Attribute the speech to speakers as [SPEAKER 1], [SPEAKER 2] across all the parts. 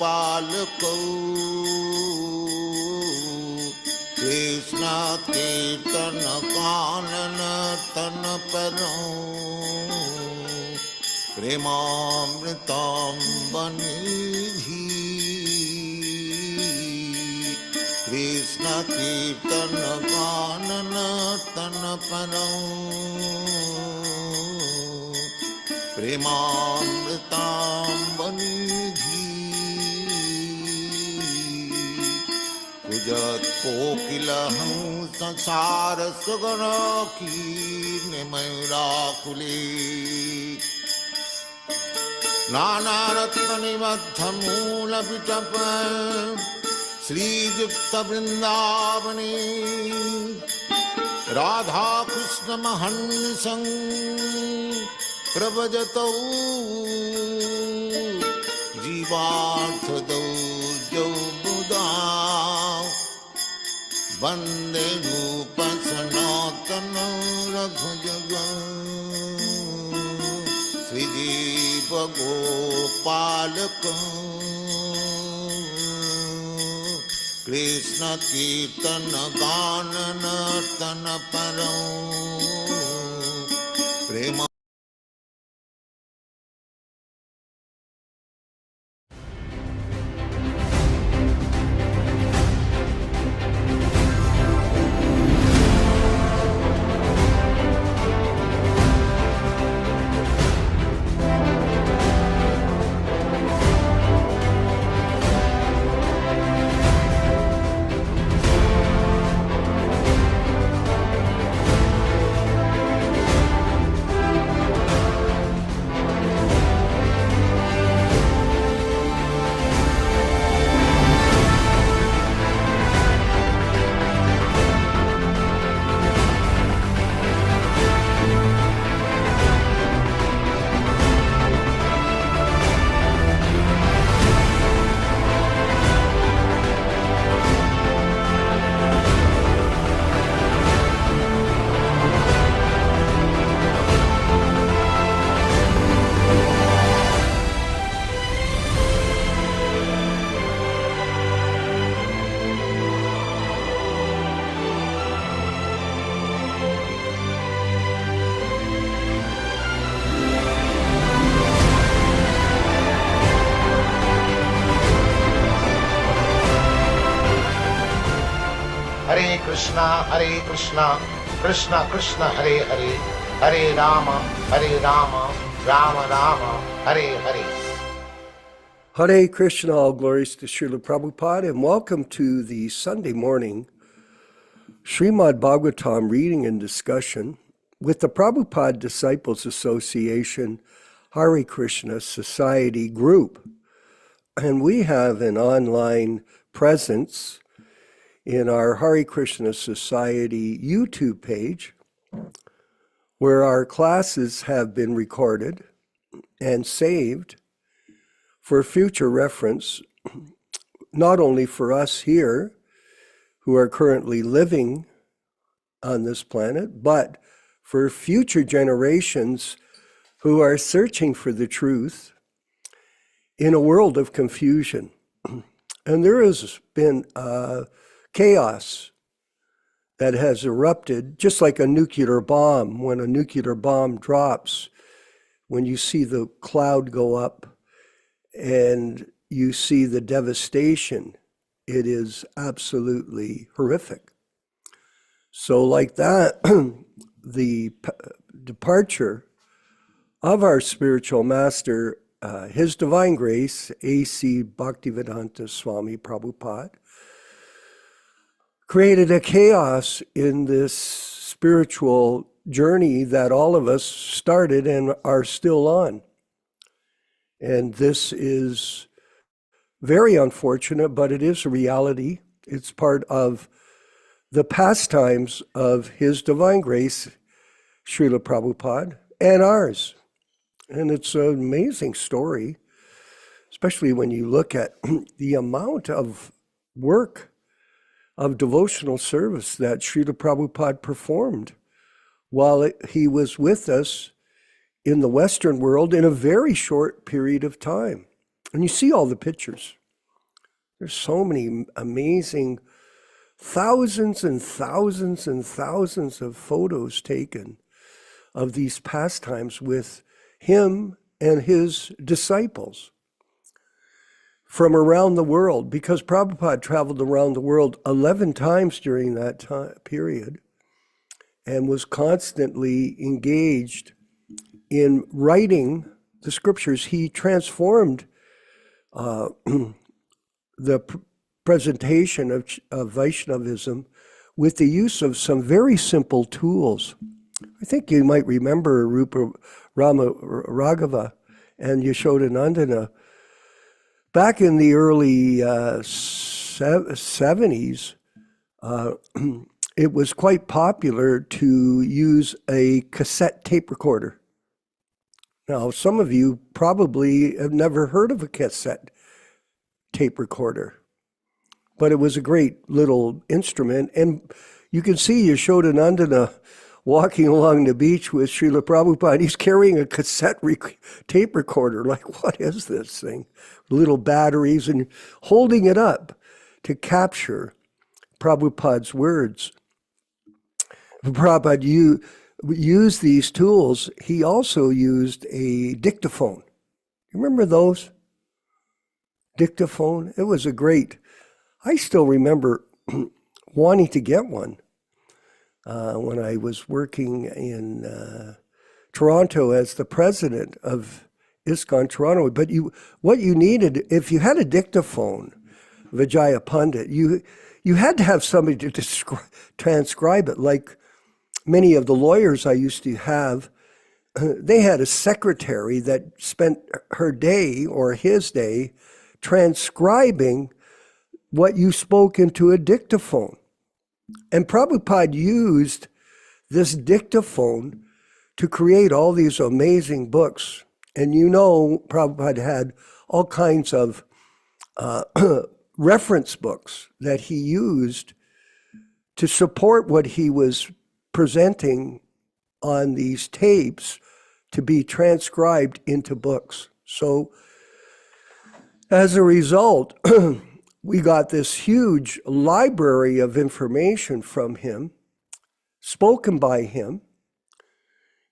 [SPEAKER 1] palako, Krishna Kirtana Kanana Tana Param, Premamritam Banidhi, Krishna Kirtana Kanana Tana Param, Premamritam Banidhi, Kujat Kokilaham Sansara Sugana Ki Nimayra Kuli, Nana Ratnani Madhamula Pitapa, Sri Jukta Vrindavani, Radha Krishna Mahanisang Prabhajatau, Jivarthadau Jaubuda, Vande Rupa Sanatana Raghujaga, Sri Jiva Gopalaka, Krishna Kirtana Ganana Tana Param, Prema.
[SPEAKER 2] Hare Krishna, Krishna Krishna, Hare Hare, Hare Rama, Rama Rama, Hare Hare.
[SPEAKER 3] Hare Krishna, all glories to Śrīla Prabhupāda, and welcome to the Sunday morning Śrīmad-Bhāgavatam reading and discussion with the Prabhupada Disciples Association Hare Krishna Society group. And we have an online presence in our Hare Krishna Society YouTube page, where our classes have been recorded and saved for future reference, not only for us here who are currently living on this planet, but for future generations who are searching for the truth in a world of confusion. And there has been chaos that has erupted, just like a nuclear bomb. When a nuclear bomb drops, when you see the cloud go up and you see the devastation, it is absolutely horrific. So like that, the departure of our spiritual master, His Divine Grace A.C. Bhaktivedanta Swami Prabhupāda, created a chaos in this spiritual journey that all of us started and are still on. And this is very unfortunate, but it is a reality. It's part of the pastimes of His Divine Grace, Śrīla Prabhupāda, and ours. And it's an amazing story, especially when you look at the amount of work of devotional service that Śrīla Prabhupāda performed while he was with us in the Western world in a very short period of time. And you see all the pictures. There's so many amazing, thousands and thousands and thousands of photos taken of these pastimes with him and his disciples from around the world, because Prabhupada traveled around the world 11 times during that time period and was constantly engaged in writing the scriptures. He transformed the presentation of Vaishnavism with the use of some very simple tools. I think you might remember Rupa Rama Raghava and Yaśodā-nandana. Back in the early 70s, it was quite popular to use a cassette tape recorder. Now, some of you probably have never heard of a cassette tape recorder, but it was a great little instrument. And you can see Yaśodā-nandana walking along the beach with Śrīla Prabhupāda. He's carrying a cassette tape recorder. Like, what is this thing? Little batteries, and holding it up to capture Prabhupada's words. Prabhupada used these tools. He also used a dictaphone. You remember those? Dictaphone? It was a great, I still remember wanting to get one when I was working in Toronto as the president of ISKCON Toronto. But what you needed, if you had a dictaphone, Vijaya Pandit, you had to have somebody to transcribe it. Like many of the lawyers I used to have, they had a secretary that spent her day or his day transcribing what you spoke into a dictaphone. And Prabhupada used this dictaphone to create all these amazing books. And you know, Prabhupada had all kinds of reference books that he used to support what he was presenting on these tapes to be transcribed into books. So as a result, we got this huge library of information from him, spoken by him,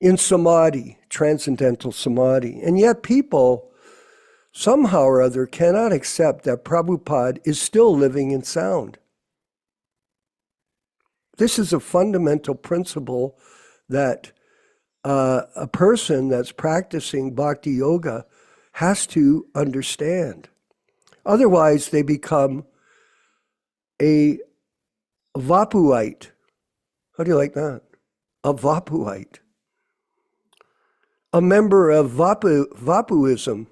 [SPEAKER 3] in samadhi, transcendental samadhi. And yet people, somehow or other, cannot accept that Prabhupada is still living in sound. This is a fundamental principle that a person that's practicing bhakti yoga has to understand. Otherwise, they become a Vapuite. How do you like that? A Vapuite. A member of Vapuism.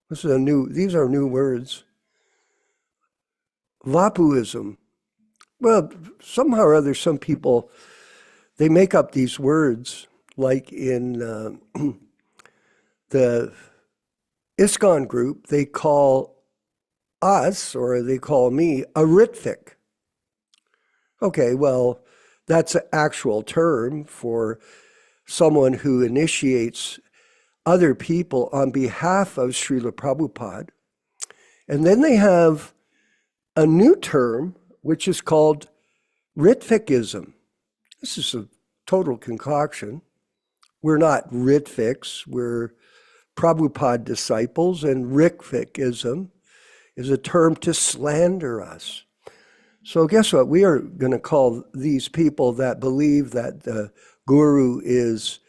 [SPEAKER 3] These are new words. Vapuism. Well, somehow or other, some people, they make up these words, like in the ISKCON group, they call us, or they call me, a Ritvik. Okay, well, that's an actual term for someone who initiates other people on behalf of Śrīla Prabhupada. And then they have a new term, which is called Ritvikism. This is a total concoction. We're not Ritviks, we're Prabhupada disciples, and Ritvikism is a term to slander us. So guess what? We are going to call these people that believe that the guru is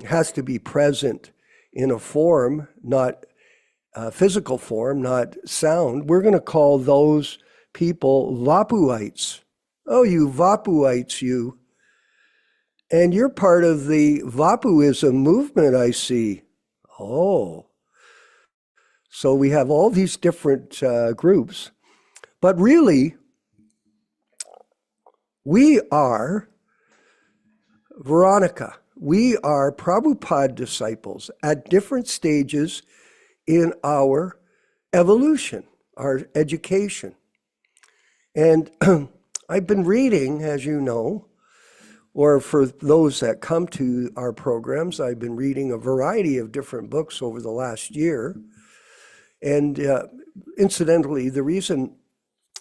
[SPEAKER 3] has to be present in a form, not physical form, not sound. We're going to call those people Vapuites. Oh, you Vapuites, you. And you're part of the Vapuism movement, I see. Oh. So we have all these different groups. But really, we are Veronica. We are Prabhupada disciples at different stages in our evolution, our education. And I've been reading, as you know, or for those that come to our programs, I've been reading a variety of different books over the last year. And incidentally, the reason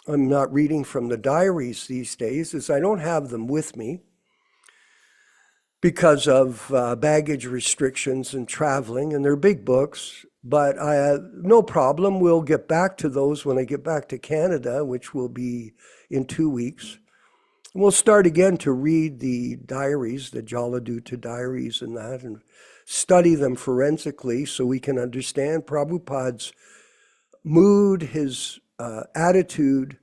[SPEAKER 3] I'm not reading from the diaries these days is I don't have them with me because of baggage restrictions and traveling, and they're big books, but no problem. We'll get back to those when I get back to Canada, which will be in 2 weeks. And we'll start again to read the diaries, the Jaladuta diaries and that, and study them forensically so we can understand Prabhupada's mood, his attitude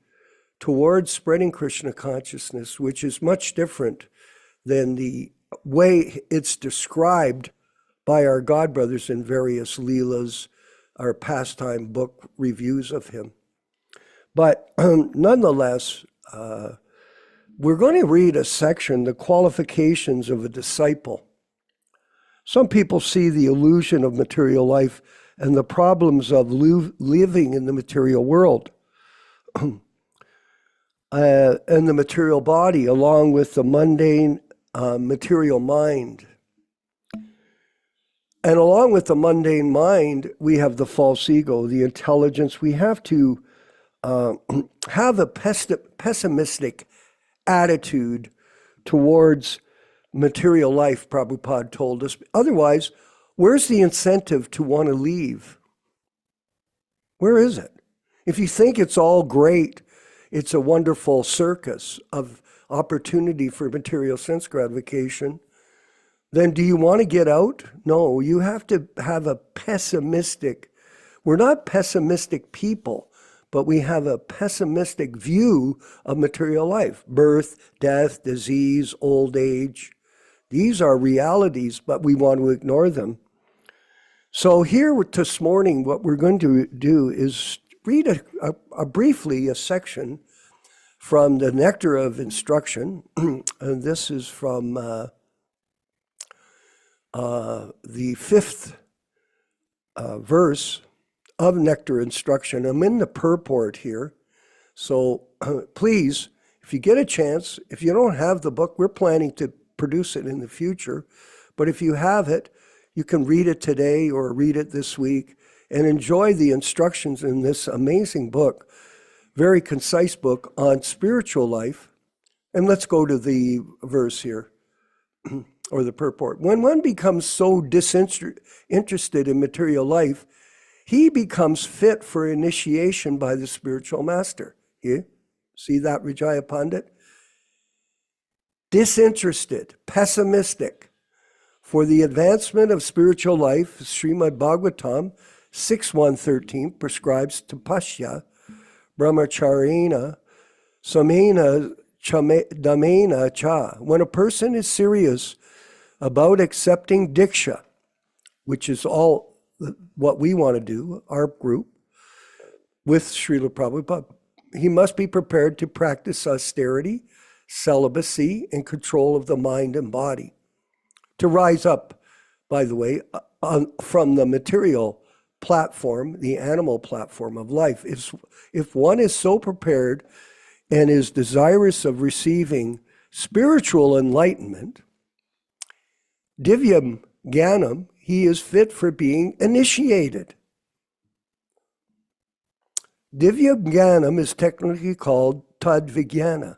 [SPEAKER 3] towards spreading Krishna consciousness, which is much different than the way it's described by our God brothers in various Leelas, our pastime book reviews of him. But nonetheless, we're going to read a section, the qualifications of a disciple. Some people see the illusion of material life and the problems of living in the material world and the material body, along with the mundane material mind. And along with the mundane mind, we have the false ego, the intelligence. We have to have a pessimistic attitude towards material life, Prabhupada told us. Otherwise, where's the incentive to want to leave? Where is it? If you think it's all great, it's a wonderful circus of opportunity for material sense gratification, then do you want to get out? No, you have to have a pessimistic, we're not pessimistic people, but we have a pessimistic view of material life. Birth, death, disease, old age. These are realities, but we want to ignore them. So here this morning, what we're going to do is read briefly a section from the Nectar of Instruction. And this is from the 5th verse of Nectar Instruction. I'm in the purport here. So please, if you get a chance, if you don't have the book, we're planning to produce it in the future. But if you have it, you can read it today or read it this week and enjoy the instructions in this amazing book, very concise book on spiritual life. And let's go to the verse here, or the purport. When one becomes so disinterested in material life, he becomes fit for initiation by the spiritual master. You see that, Vijaya Pandit? Disinterested, pessimistic. For the advancement of spiritual life, Śrīmad-Bhāgavatam 6.1.13 prescribes tapasya, brahmacharya, samena, damena cha. When a person is serious about accepting diksha, which is all what we want to do, our group, with Śrīla Prabhupada, he must be prepared to practice austerity, celibacy, and control of the mind and body. To rise up, by the way, from the material platform, the animal platform of life. If one is so prepared and is desirous of receiving spiritual enlightenment, divyam jnanam, he is fit for being initiated. Divyam jnanam is technically called tad vijnana,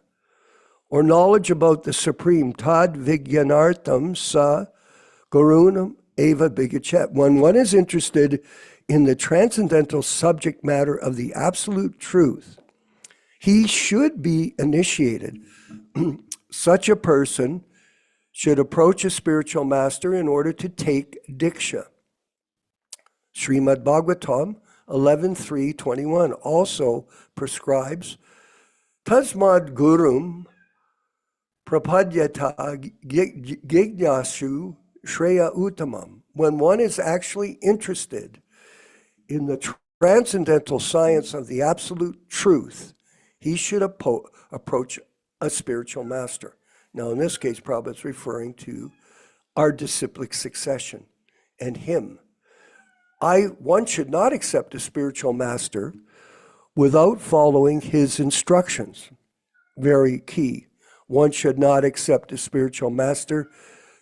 [SPEAKER 3] or knowledge about the Supreme. Tad vijnanartam sa gurunam eva bhigachet. When one is interested in the transcendental subject matter of the absolute truth, he should be initiated. Such a person should approach a spiritual master in order to take diksha. Śrīmad-Bhāgavatam 11.3.21 also prescribes tasmad gurum prapadyata gignasu shreya uttamam. When one is actually interested in the transcendental science of the absolute truth, he should approach a spiritual master. Now, in this case, Prabhupada is referring to our disciplic succession and him. One should not accept a spiritual master without following his instructions. Very key. One should not accept a spiritual master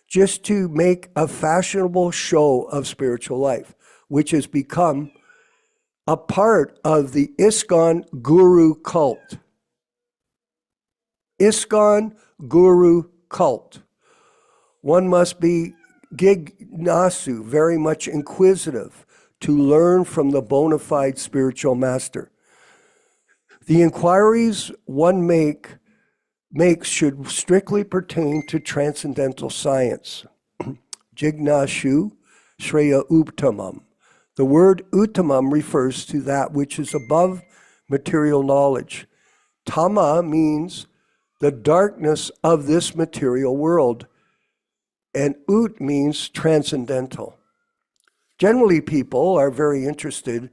[SPEAKER 3] just to make a fashionable show of spiritual life, which has become a part of the ISKCON Guru cult. ISKCON Guru cult. One must be gignasu, very much inquisitive, to learn from the bona fide spiritual master. The inquiries one makes should strictly pertain to transcendental science. Jignashu Shreya Uttamam. The word Uttamam refers to that which is above material knowledge. Tama means the darkness of this material world, and Ut means transcendental. Generally, people are very interested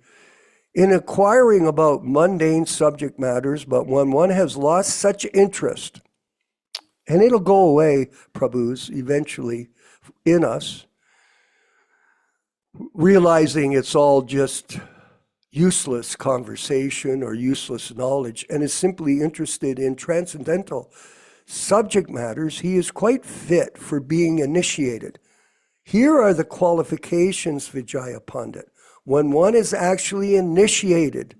[SPEAKER 3] in inquiring about mundane subject matters, but when one has lost such interest, and it'll go away, Prabhus, eventually in us, realizing it's all just useless conversation or useless knowledge, and is simply interested in transcendental subject matters, he is quite fit for being initiated. Here are the qualifications, Vijaya Pandit. When one is actually initiated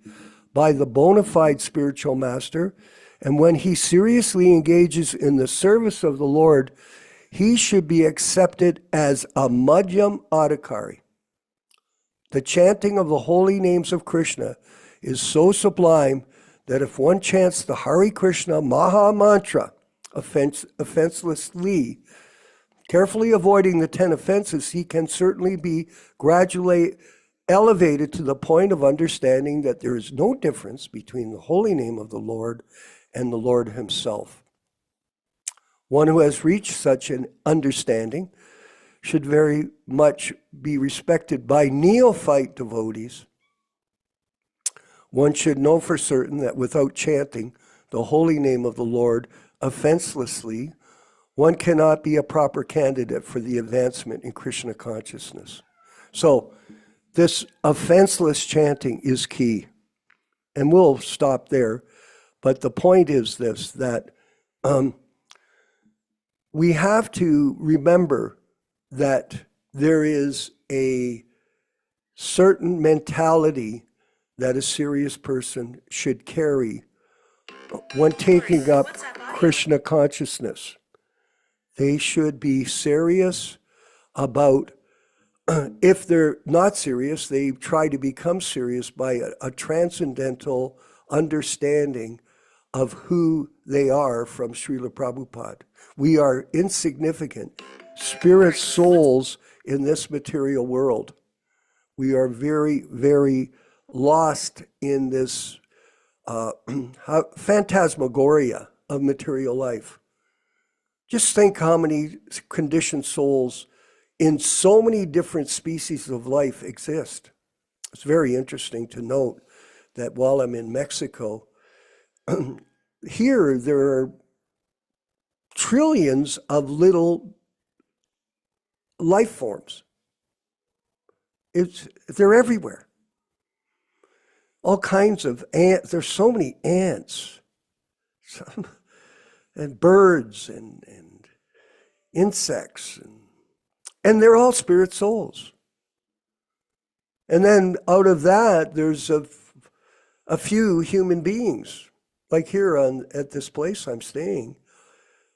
[SPEAKER 3] by the bona fide spiritual master, and when he seriously engages in the service of the Lord, he should be accepted as a Madhyam Adhikari. The chanting of the holy names of Krishna is so sublime that if one chants the Hare Krishna Maha Mantra offenselessly, carefully avoiding the 10 offenses, he can certainly be gradually elevated to the point of understanding that there is no difference between the holy name of the Lord and the Lord himself. One who has reached such an understanding should very much be respected by neophyte devotees. One should know for certain that without chanting the holy name of the Lord offenselessly, one cannot be a proper candidate for the advancement in Krishna consciousness. So this offenseless chanting is key. And we'll stop there. But the point is this, that we have to remember that there is a certain mentality that a serious person should carry when taking up Krishna consciousness. They should be serious about, if they're not serious, they try to become serious by a transcendental understanding of who they are from Śrīla Prabhupāda. We are insignificant spirit souls in this material world. We are very, very lost in this phantasmagoria of material life. Just think how many conditioned souls in so many different species of life exist. It's very interesting to note that while I'm in Mexico, here there are trillions of little life forms. They're everywhere. All kinds of ants. There's so many ants, and birds and insects, and they're all spirit souls. And then out of that, there's a few human beings. Like here at this place I'm staying,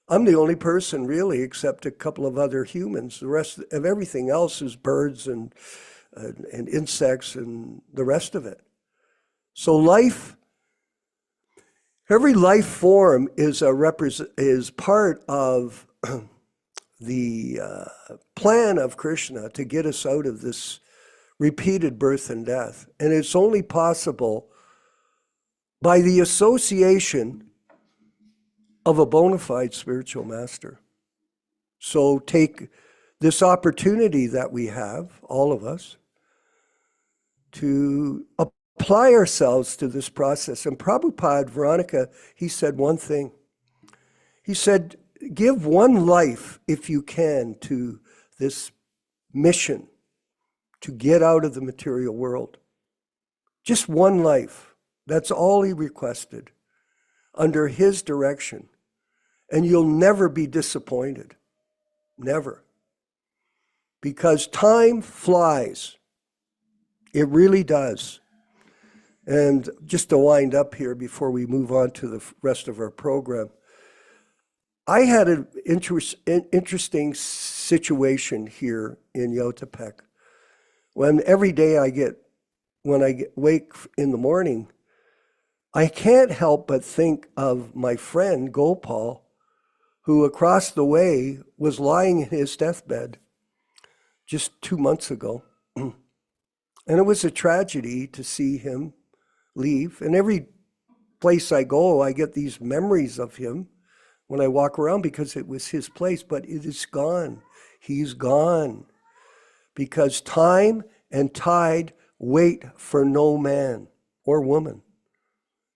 [SPEAKER 3] I'm the only person really, except a couple of other humans. The rest of everything else is birds and insects and the rest of it. So life, every life form is part of the plan of Krishna to get us out of this repeated birth and death. And it's only possible by the association of a bona fide spiritual master. So take this opportunity that we have, all of us, to apply ourselves to this process. And Prabhupada, Veronica, he said one thing. He said, give one life, if you can, to this mission to get out of the material world. Just one life. That's all he requested under his direction. And you'll never be disappointed. Never. Because time flies. It really does. And just to wind up here before we move on to the rest of our program, I had an interesting situation here in Yautepec. When every day when I wake in the morning, I can't help but think of my friend Gopal, who across the way was lying in his deathbed just 2 months ago. And it was a tragedy to see him leave. And every place I go, I get these memories of him when I walk around because it was his place, but it is gone. He's gone. Because time and tide wait for no man or woman.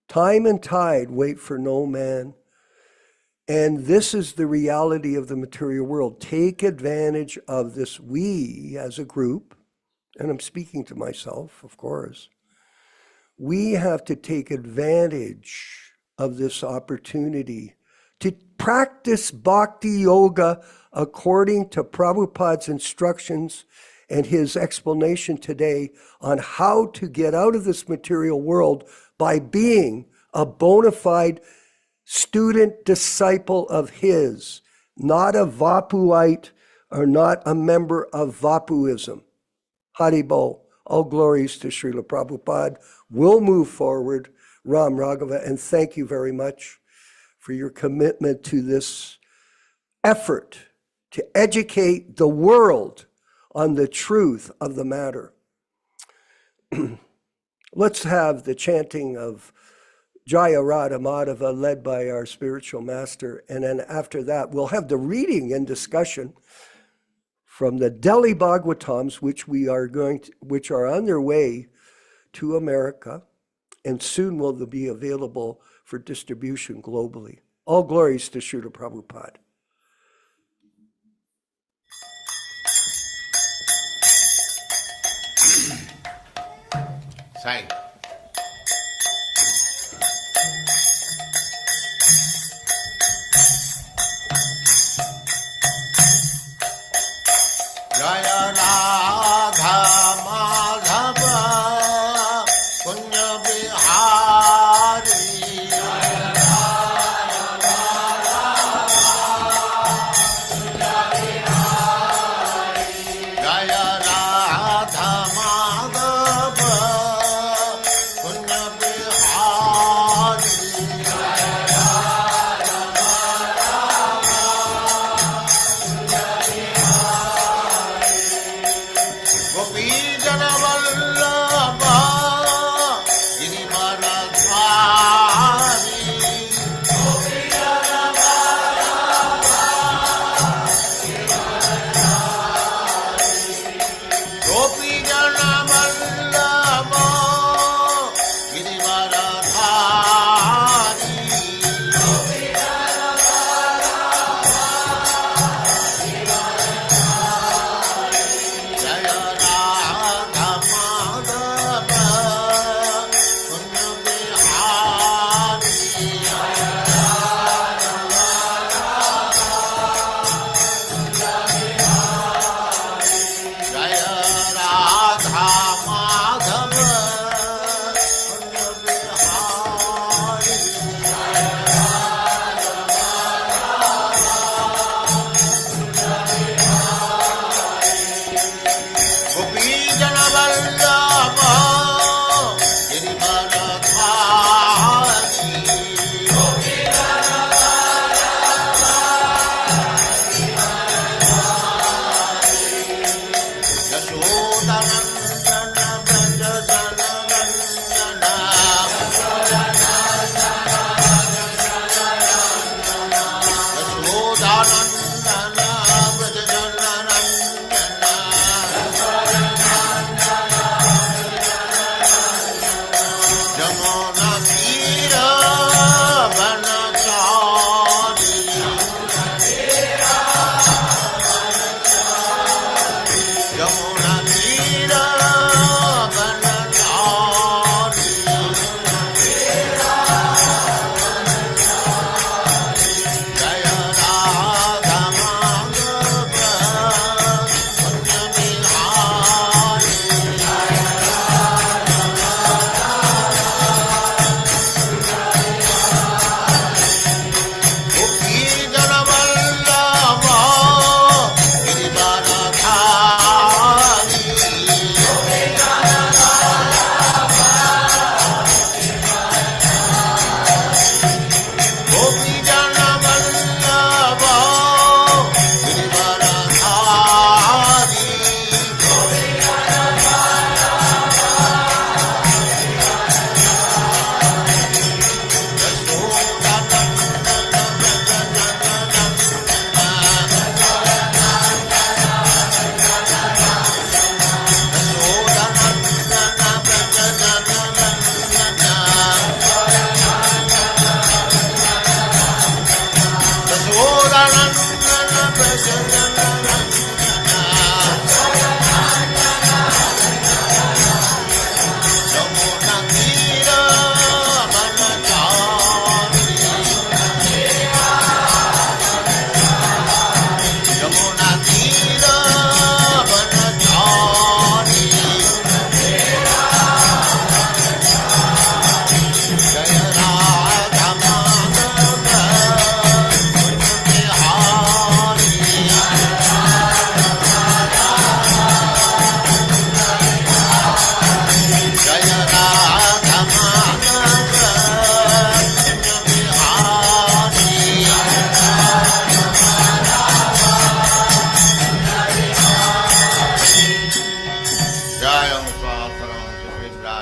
[SPEAKER 3] Time and tide wait for no man. And this is the reality of the material world. Take advantage of this. We as a group, and I'm speaking to myself, of course, we have to take advantage of this opportunity to practice bhakti yoga according to Prabhupada's instructions and his explanation today on how to get out of this material world by being a bona fide student disciple of his, not a Vapuite or not a member of Vapuism. Haribo, all glories to Śrīla Prabhupāda. We'll move forward, Ram Raghava, and thank you very much for your commitment to this effort to educate the world on the truth of the matter. Let's have the chanting of Jaya Radha Madhava led by our spiritual master. And then after that, we'll have the reading and discussion from the Delhi Bhagavatams, which are on their way to America and soon will be available for distribution globally. All glories to Śrīla Prabhupāda.
[SPEAKER 2] Sai.
[SPEAKER 1] Jaya Radha Madhava Punya Bihari. Jaya Radha Madhava Punya Bihari. Jaya Radha Madhava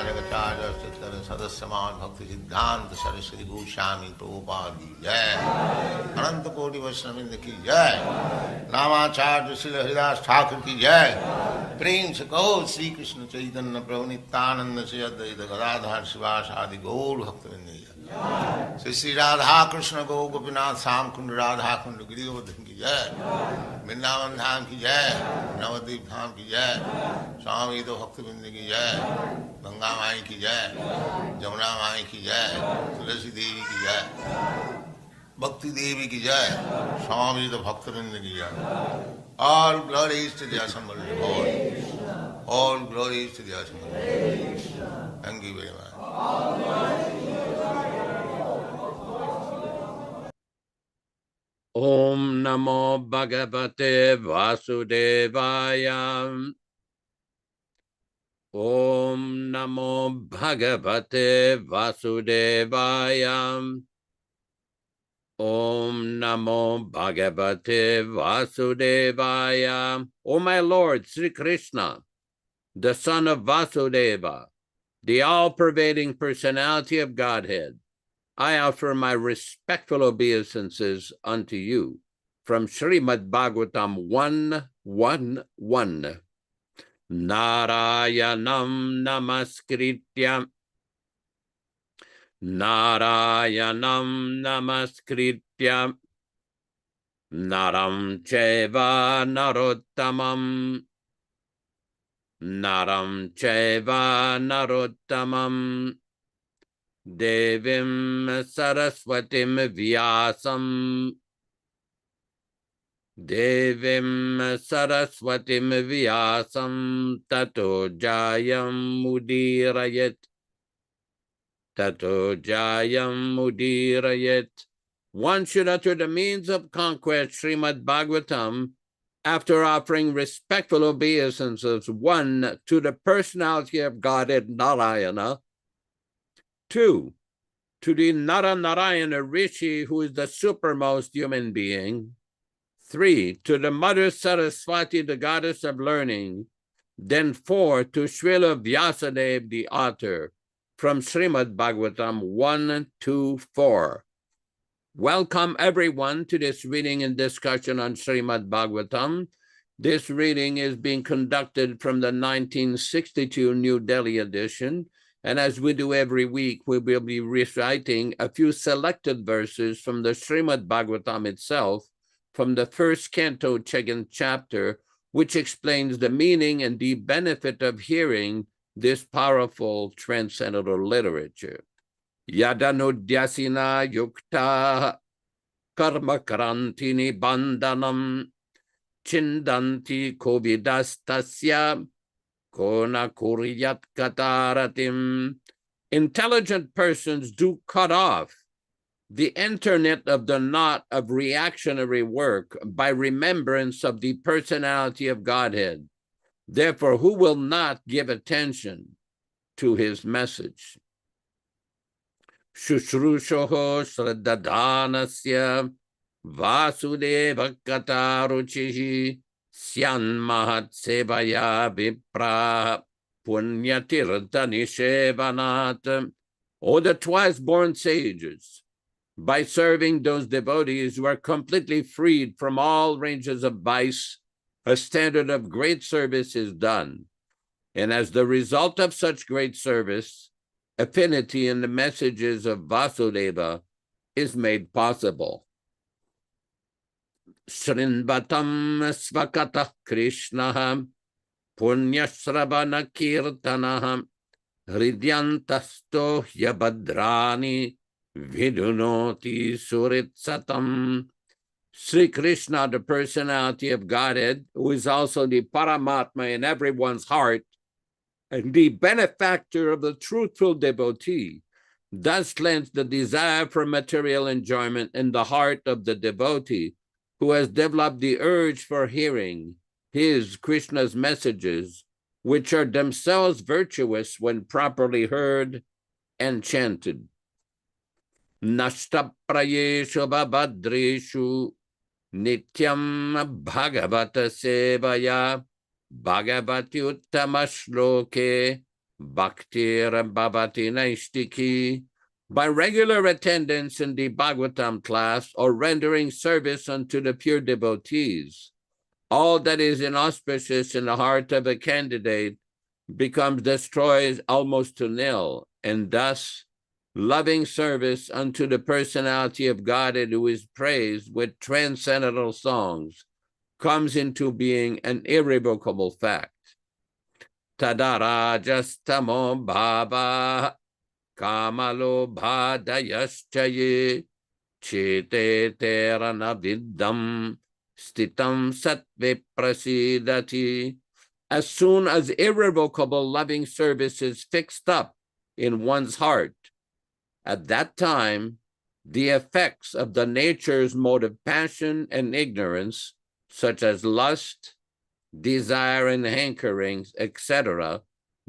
[SPEAKER 1] Jagacharya Sattara Sadasyaman Bhakti Siddhanta Saraswati Goswami Prabhupada ki jai, Ananta Koti Vaishnavrinda ki jai, Namacharya Śrīla Haridas Thakur ki jai, Prem se kaho Shri Krishna Chaitanya Prabhu Nityananda Shri Advaita Gadadhar Sivasadi Gaur Bhaktivinoda ki jai, Shri Radha Krishna Gaur Gopinath Sam Kund Radha Kund Giridharan ki jai, Vrindavan Dham ki jai, Navadvip Dham ki jai, Swami Bhaktivinoda ki jai, Ganga Mai ki jai, Jamuna Mai ki jai, Tulasi Devi ki jai, Bhakti Devi ki jai, Swami Bhaktivinoda ki jai. All glories to the assembled Lord. All glories to the assembled Lord. Thank you very much.
[SPEAKER 4] Om Namo Bhagavate Vasudevaya. Om Namo Bhagavate Vasudevaya. Om Namo Bhagavate Vasudevaya. O my Lord, Sri Krishna, the son of Vasudeva, the all-pervading personality of Godhead, I offer my respectful obeisances unto you from Śrīmad-Bhāgavatam 1:1:1. Nārayanam namaskritya. Nārayanam namaskritya. Naram cheva narottamam. Naram cheva narottamam. Devim Saraswatim Vyāsam. Devim Saraswatim Vyāsam Tato Jayam Mudirayat. Tato Jayam Mudirayat. One should utter the means of conquest, Śrīmad-Bhāgavatam, after offering respectful obeisances, 1, to the personality of Godhead Narayana, 2, to the Narayana Rishi, who is the supermost human being, 3, to the Mother Saraswati, the goddess of learning, then 4, to Śrīla Vyāsa, the author, from Śrīmad-Bhāgavatam 1-4. Welcome everyone to this reading and discussion on Śrīmad-Bhāgavatam. This reading is being conducted from the 1962 New Delhi edition. And as we do every week, we will be reciting a few selected verses from the Śrīmad-Bhāgavatam itself, from the first canto, second chapter, which explains the meaning and the benefit of hearing this powerful transcendental literature. Yadanudhyasina yukta karma karantini bandhanam chindanti kovidastasya kona kuryat kataratim. Intelligent persons do cut off the internet of the knot of reactionary work by remembrance of the personality of Godhead. Therefore, who will not give attention to his message? Shushrushoho Shraddhadanasya Vasudeva Kataruchihi Syan Mahat Sevaya Vipra Punyatirtha Nishevanat. O the twice-born sages, by serving those devotees who are completely freed from all ranges of vice, a standard of great service is done. And as the result of such great service, affinity in the messages of Vasudeva is made possible. Srinvatam svakata Krishna punyasravana kirtana hridyantasto yabadrani vidunoti suritsatam. Sri Krishna, the personality of Godhead, who is also the Paramatma in everyone's heart, and the benefactor of the truthful devotee, thus cleanse the desire for material enjoyment in the heart of the devotee, who has developed the urge for hearing his, Krishna's messages, which are themselves virtuous when properly heard and chanted. Nashtaprayeshu babadreshu nityam bhagavata sevaya bhagavati uttama shloke Bhaktir Bhavati Naistiki, by regular attendance in the Bhagavatam class or rendering service unto the pure devotees. All that is inauspicious in the heart of a candidate becomes destroyed almost to nil, and thus loving service unto the personality of Godhead who is praised with transcendental songs comes into being an irrevocable fact. Tadara Justamo Bhava Kamalo Bhadayaschaye Chete Terana Viddam Stitam Sattve Prasidati. As soon as irrevocable loving service is fixed up in one's heart, at that time, the effects of the nature's mode of passion and ignorance, such as lust, desire and hankerings, etc.,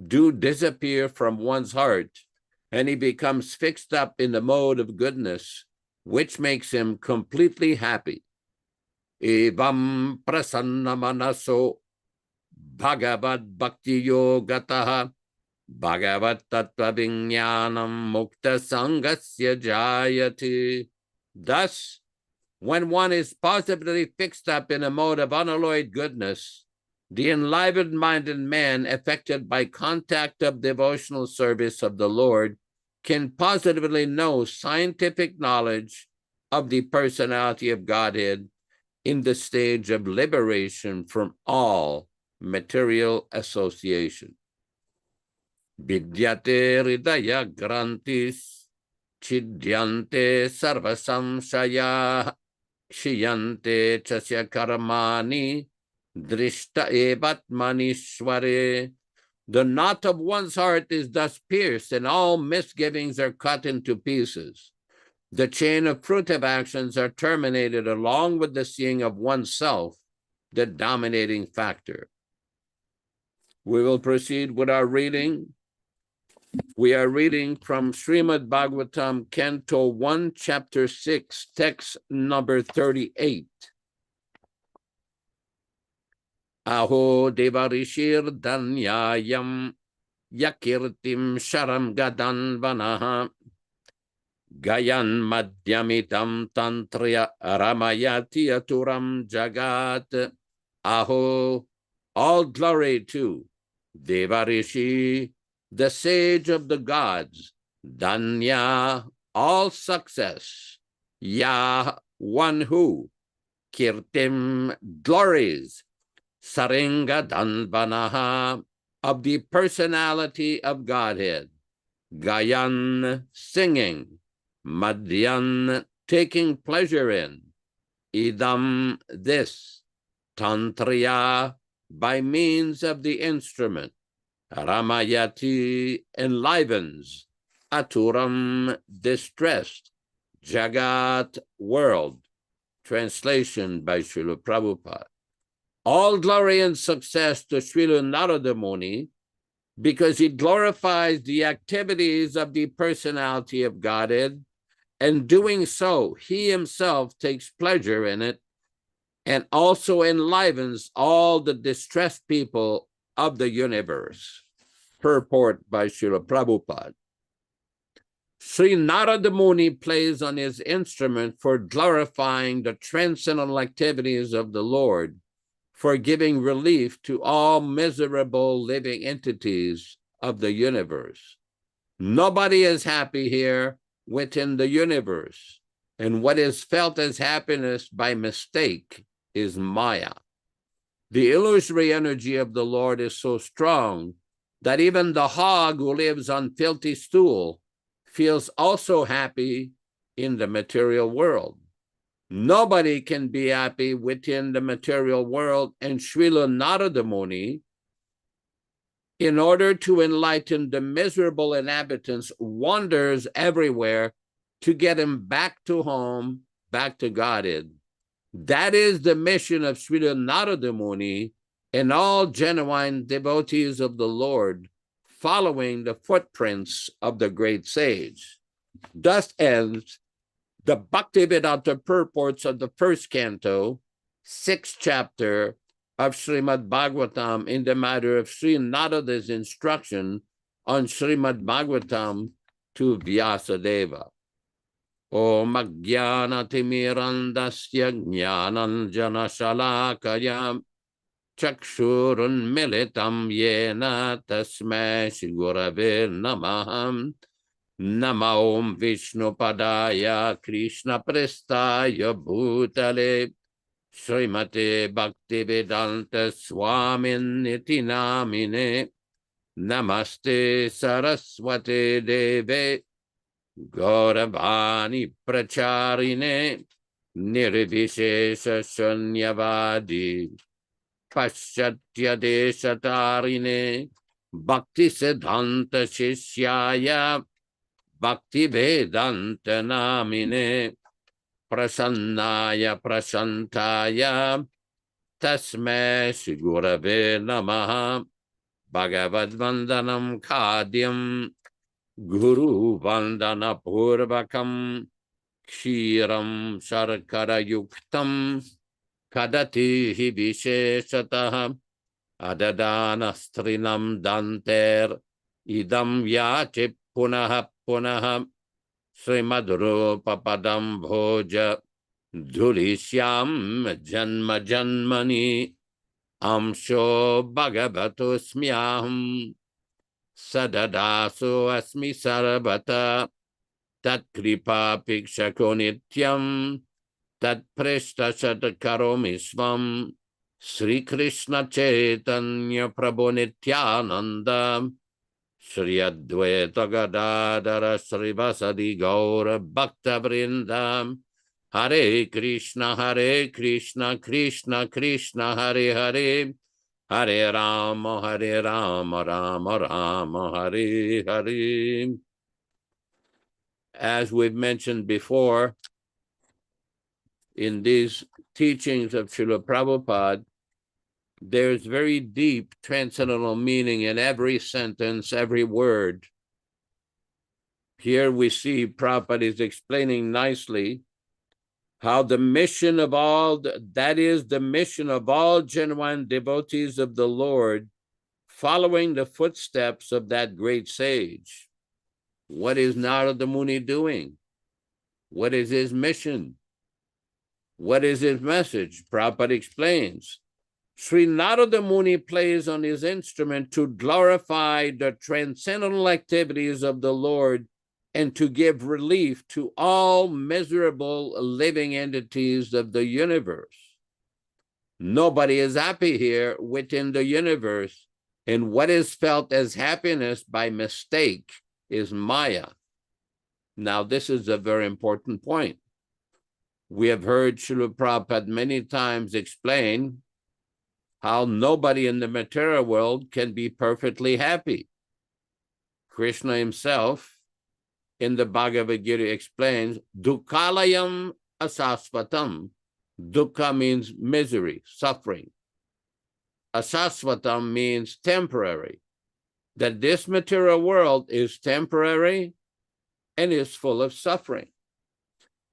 [SPEAKER 4] do disappear from one's heart, and he becomes fixed up in the mode of goodness, which makes him completely happy. Evam prasanna manaso bhagavad bhakti yogataha bhagavat tattva vijnanam mukta sangasya jayati. Thus, when one is positively fixed up in a mode of unalloyed goodness, the enlivened-minded man affected by contact of devotional service of the Lord can positively know scientific knowledge of the personality of Godhead in the stage of liberation from all material association. Vidyate hridaya grantis chidyante sarvasamshaya shiyante chasya karmani drishta evatmanishware. The knot of one's heart is thus pierced, and all misgivings are cut into pieces. The chain of fruitive actions are terminated along with the seeing of oneself, the dominating factor. We will proceed with our reading. We are reading from Śrīmad-Bhāgavatam, Canto 1, Chapter 6, text number 38. Aho devarishir danyayam yakirtim sharam gadan vanaha gayan madhyamitam tantriya ramayati aturam jagat. Aho, all glory to Devarishi, the sage of the gods, Danya, all success, Ya, one who, Kirtim, glories, Saringa Danvanaha, of the personality of Godhead, Gayan, singing, Madhyan, taking pleasure in, Idam, this, Tantriya, by means of the instrument, Ramayati, enlivens, Aturam, distressed, Jagat, world. Translation by Śrīla Prabhupāda. All glory and success to Śrīla Nārada Muni, because he glorifies the activities of the personality of Godhead, and doing so, he himself takes pleasure in it, and also enlivens all the distressed people of the universe. Purport by Śrīla Prabhupāda. Sri Nārada Muni plays on his instrument for glorifying the transcendental activities of the Lord, for giving relief to all miserable living entities of the universe. Nobody is happy here within the universe, and what is felt as happiness by mistake is Maya. The illusory energy of the Lord is so strong that even the hog who lives on filthy stool feels also happy in the material world. Nobody can be happy within the material world, and Śrīla Nārada Muni, in order to enlighten the miserable inhabitants, wanders everywhere to get him back to home, back to Godhead. That is the mission of Śrīla Nārada Muni and all genuine devotees of the Lord, following the footprints of the great sage. Thus ends the Bhaktivedanta purports of the first canto, 6th chapter of Śrīmad-Bhāgavatam in the matter of Sri Narada's instruction on Śrīmad-Bhāgavatam to Vyāsa Deva. Om Ajnana Timirandasya Jnananjana Shalakaya Chakshurun Militam Yena Tasmai Shri Gurave Namah. Nama Om Vishnu Padaya Krishna Prestaya Bhutale Śrīmate Bhaktivedanta Swami Namine. Namaste Saraswate Deve Gauravani Pracharine Nirvishesha Shunyavadi Paschatya Deshatarine Bhakti Siddhanta Shishyaya Bhaktivedanta Namine Prasannaya Prasantaya Tasmai Shri Gurave Namaha. Bhagavad Vandanam Khadyam Guru Vandana Purvakam Kshiram Sharkara Yuktam Kadati Hi Visheshataha Adadana Strinam Danter Idam Yachi Punaha Punaha Srimad-Rupa Padam Bhoja Dhulishyam Janma Janmani Amsho Bhagavato Smyaham Sadadaso Asmi Sarabhata Tat Kripa Pikshako Nityam Tat Preshta Shatakaromi Svam Sri Krishna Chaitanya Prabhu Nityananda Shri Advaita Gadadara Srivasadi Gaura Bhakta Vrindam Hare Krishna, Krishna Krishna, Hare Hare, Hare Rama, Rama Rama, Hare Hare. As we've mentioned before, in these teachings of Śrīla Prabhupada, there's very deep transcendental meaning in every sentence, every word. Here we see Prabhupada is explaining nicely how the mission of all, that is the mission of all genuine devotees of the Lord, following the footsteps of that great sage. What is Nārada Muni doing? What is his mission? What is his message? Prabhupada explains. Sri Nārada Muni plays on his instrument to glorify the transcendental activities of the Lord and to give relief to all miserable living entities of the universe. Nobody is happy here within the universe, and what is felt as happiness by mistake is Maya. Now, this is a very important point. We have heard Śrīla Prabhupada many times explain how nobody in the material world can be perfectly happy. Krishna himself in the Bhagavad Gita explains, Dukkhalayam asasvatam. Dukkha means misery, suffering. Asasvatam means temporary. That this material world is temporary and is full of suffering.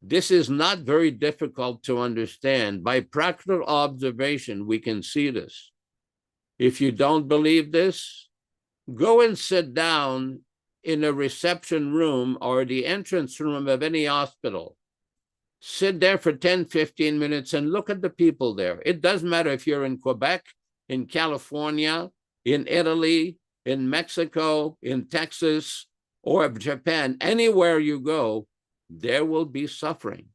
[SPEAKER 4] This is not very difficult to understand. By practical observation, we can see this. If you don't believe this, go and sit down in a reception room or the entrance room of any hospital. Sit there for 10, 15 minutes and look at the people there. It doesn't matter if you're in Quebec, in California, in Italy, in Mexico, in Texas, or Japan. Anywhere you go, there will be suffering.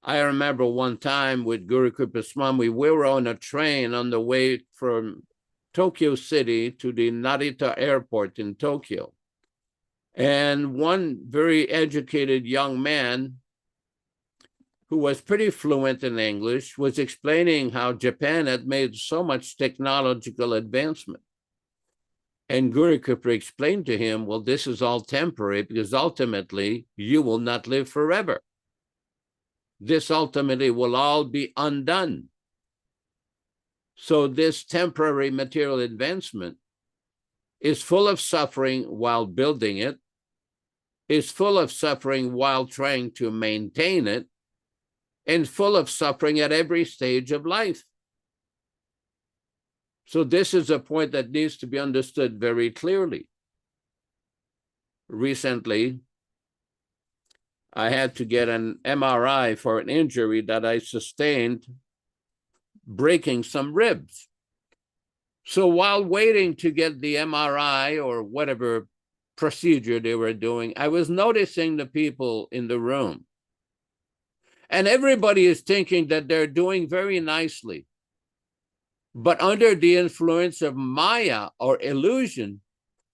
[SPEAKER 4] I remember one time with Guru Kripa Swami, we were on a train on the way from Tokyo City to the Narita airport in Tokyo. And one very educated young man who was pretty fluent in English was explaining how Japan had made so much technological advancement. And Guru Kripa explained to him, well, this is all temporary because ultimately you will not live forever. This ultimately will all be undone. So this temporary material advancement is full of suffering while building it, is full of suffering while trying to maintain it, and full of suffering at every stage of life. So this is a point that needs to be understood very clearly. Recently, I had to get an MRI for an injury that I sustained breaking some ribs. So while waiting to get the MRI or whatever procedure they were doing, I was noticing the people in the room. And everybody is thinking that they're doing very nicely. But under the influence of Maya or illusion,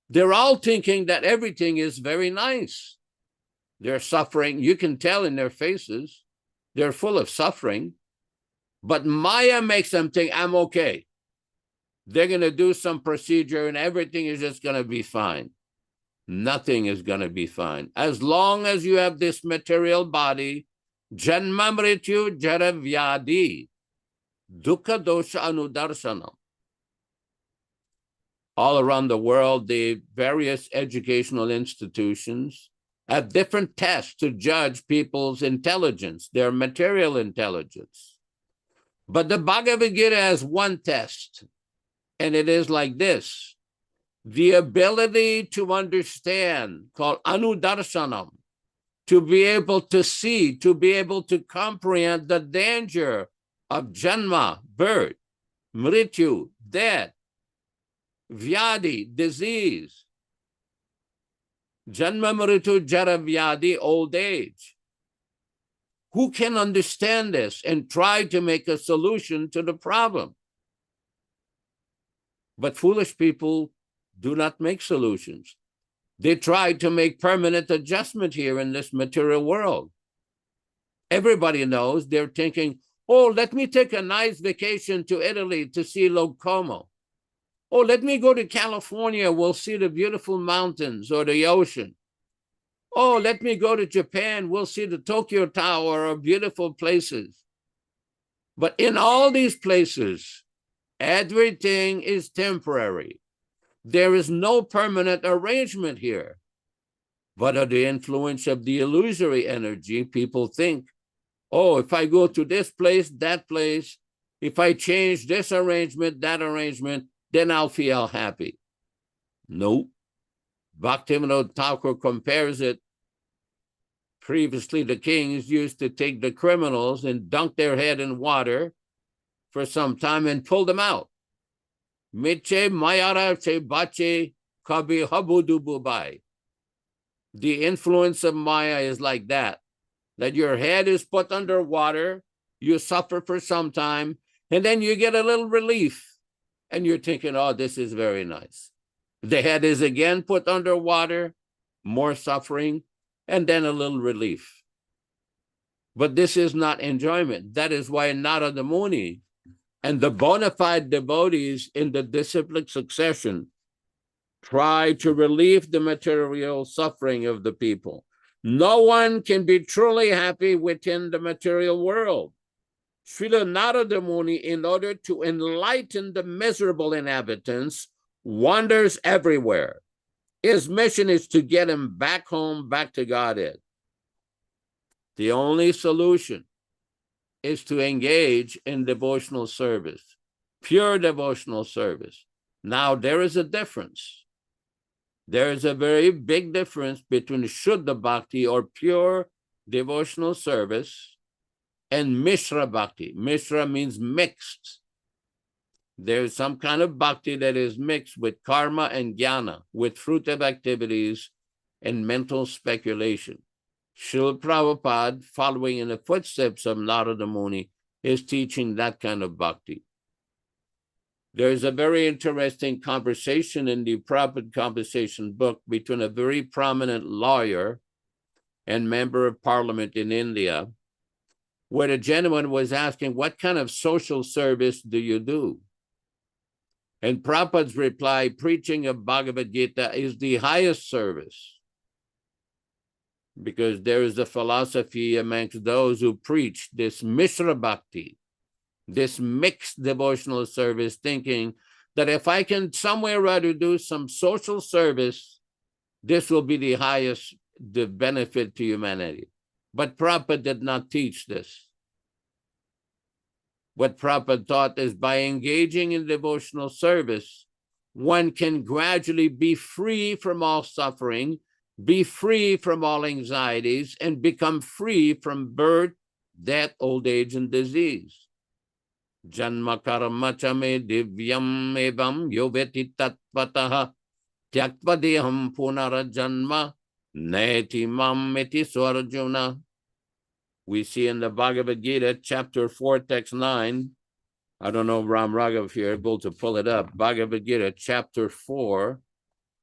[SPEAKER 4] they're all thinking that everything is very nice. They're suffering. You can tell in their faces. They're full of suffering. But Maya makes them think, I'm okay. They're going to do some procedure and everything is just going to be fine. Nothing is going to be fine. As long as you have this material body, Janma Mrityu Jara Vyādi, Dukkha Dosha Anudarsanam. All around the world, the various educational institutions have different tests to judge people's intelligence, their material intelligence. But the Bhagavad Gita has one test, and it is like this: the ability to understand, called Anudarsanam, to be able to see, to be able to comprehend the danger of Janma, birth, Mrityu, death, Vyādi, disease, Janma Mrityu Jara Vyādi, old age. Who can understand this and try to make a solution to the problem? But foolish people do not make solutions. They try to make permanent adjustment here in this material world. Everybody knows they're thinking, oh, let me take a nice vacation to Italy to see Lake Como. Oh, let me go to California, we'll see the beautiful mountains or the ocean. Oh, let me go to Japan, we'll see the Tokyo Tower or beautiful places. But in all these places, everything is temporary. There is no permanent arrangement here. But under the influence of the illusory energy, people think, oh, if I go to this place, that place, if I change this arrangement, that arrangement, then I'll feel happy. No. Bhaktivedanta Thakur compares it. Previously, the kings used to take the criminals and dunk their head in water for some time and pull them out. Miche mayara che bache kabi habudububai. The influence of Maya is like that your head is put under water, you suffer for some time, and then you get a little relief, and you're thinking, oh, this is very nice. The head is again put under water, more suffering, and then a little relief. But this is not enjoyment. That is why Nārada Muni and the bona fide devotees in the disciplic succession try to relieve the material suffering of the people. No one can be truly happy within the material world. Srila Nārada Muni, in order to enlighten the miserable inhabitants, wanders everywhere. His mission is to get him back home, back to Godhead. The only solution is to engage in devotional service, pure devotional service. Now, there is a difference. There is a very big difference between Shuddha Bhakti or pure devotional service and Mishra Bhakti. Mishra means mixed. There is some kind of bhakti that is mixed with karma and jnana, with fruitive activities and mental speculation. Śrīla Prabhupāda, following in the footsteps of Nārada Muni, is teaching that kind of bhakti. There is a very interesting conversation in the Prabhupada Conversation book between a very prominent lawyer and member of parliament in India, where the gentleman was asking, what kind of social service do you do? And Prabhupada's reply, preaching of Bhagavad Gita is the highest service, because there is a philosophy amongst those who preach this Mishra Bhakti, this mixed devotional service, thinking that if I can somewhere or other do some social service, this will be the highest the benefit to humanity. But Prabhupada did not teach this. What Prabhupada taught is by engaging in devotional service, one can gradually be free from all suffering, be free from all anxieties, and become free from birth, death, old age, and disease. Janma karma chame divyam evam yoveti tatpataha tyaktva deham punara janma neti mam meti swarjuna. We see in the Bhagavad Gita, chapter 4, text 9. I don't know, Ram Raghav, if you're able to pull it up. Bhagavad Gita, chapter 4,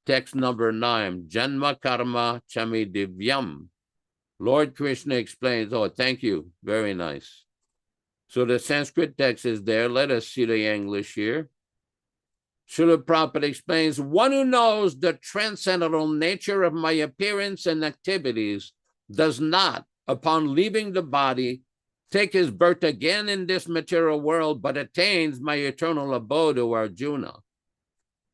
[SPEAKER 4] text number 9. Janma karma chami divyam. Lord Krishna explains, oh, thank you. Very nice. So the Sanskrit text is there. Let us see the English here. Śrīla Prabhupāda explains, one who knows the transcendental nature of my appearance and activities does not, upon leaving the body, take his birth again in this material world, but attains my eternal abode, O Arjuna.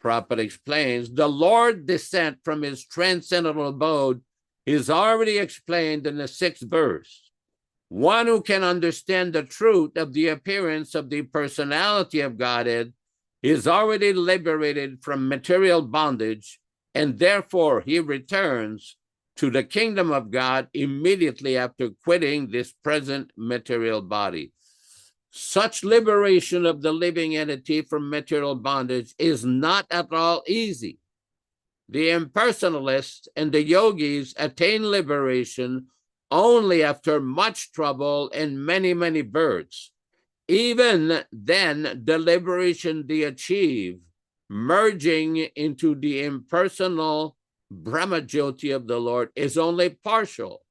[SPEAKER 4] Prabhupada explains, the Lord's descent from his transcendental abode is already explained in the 6th verse. One who can understand the truth of the appearance of the personality of Godhead is already liberated from material bondage, and therefore he returns to the kingdom of God immediately after quitting this present material body. Such liberation of the living entity from material bondage is not at all easy. The impersonalists and the yogis attain liberation only after much trouble and many, many births. Even then, the liberation they achieve, merging into the impersonal Brahmajyoti of the Lord, is only partial,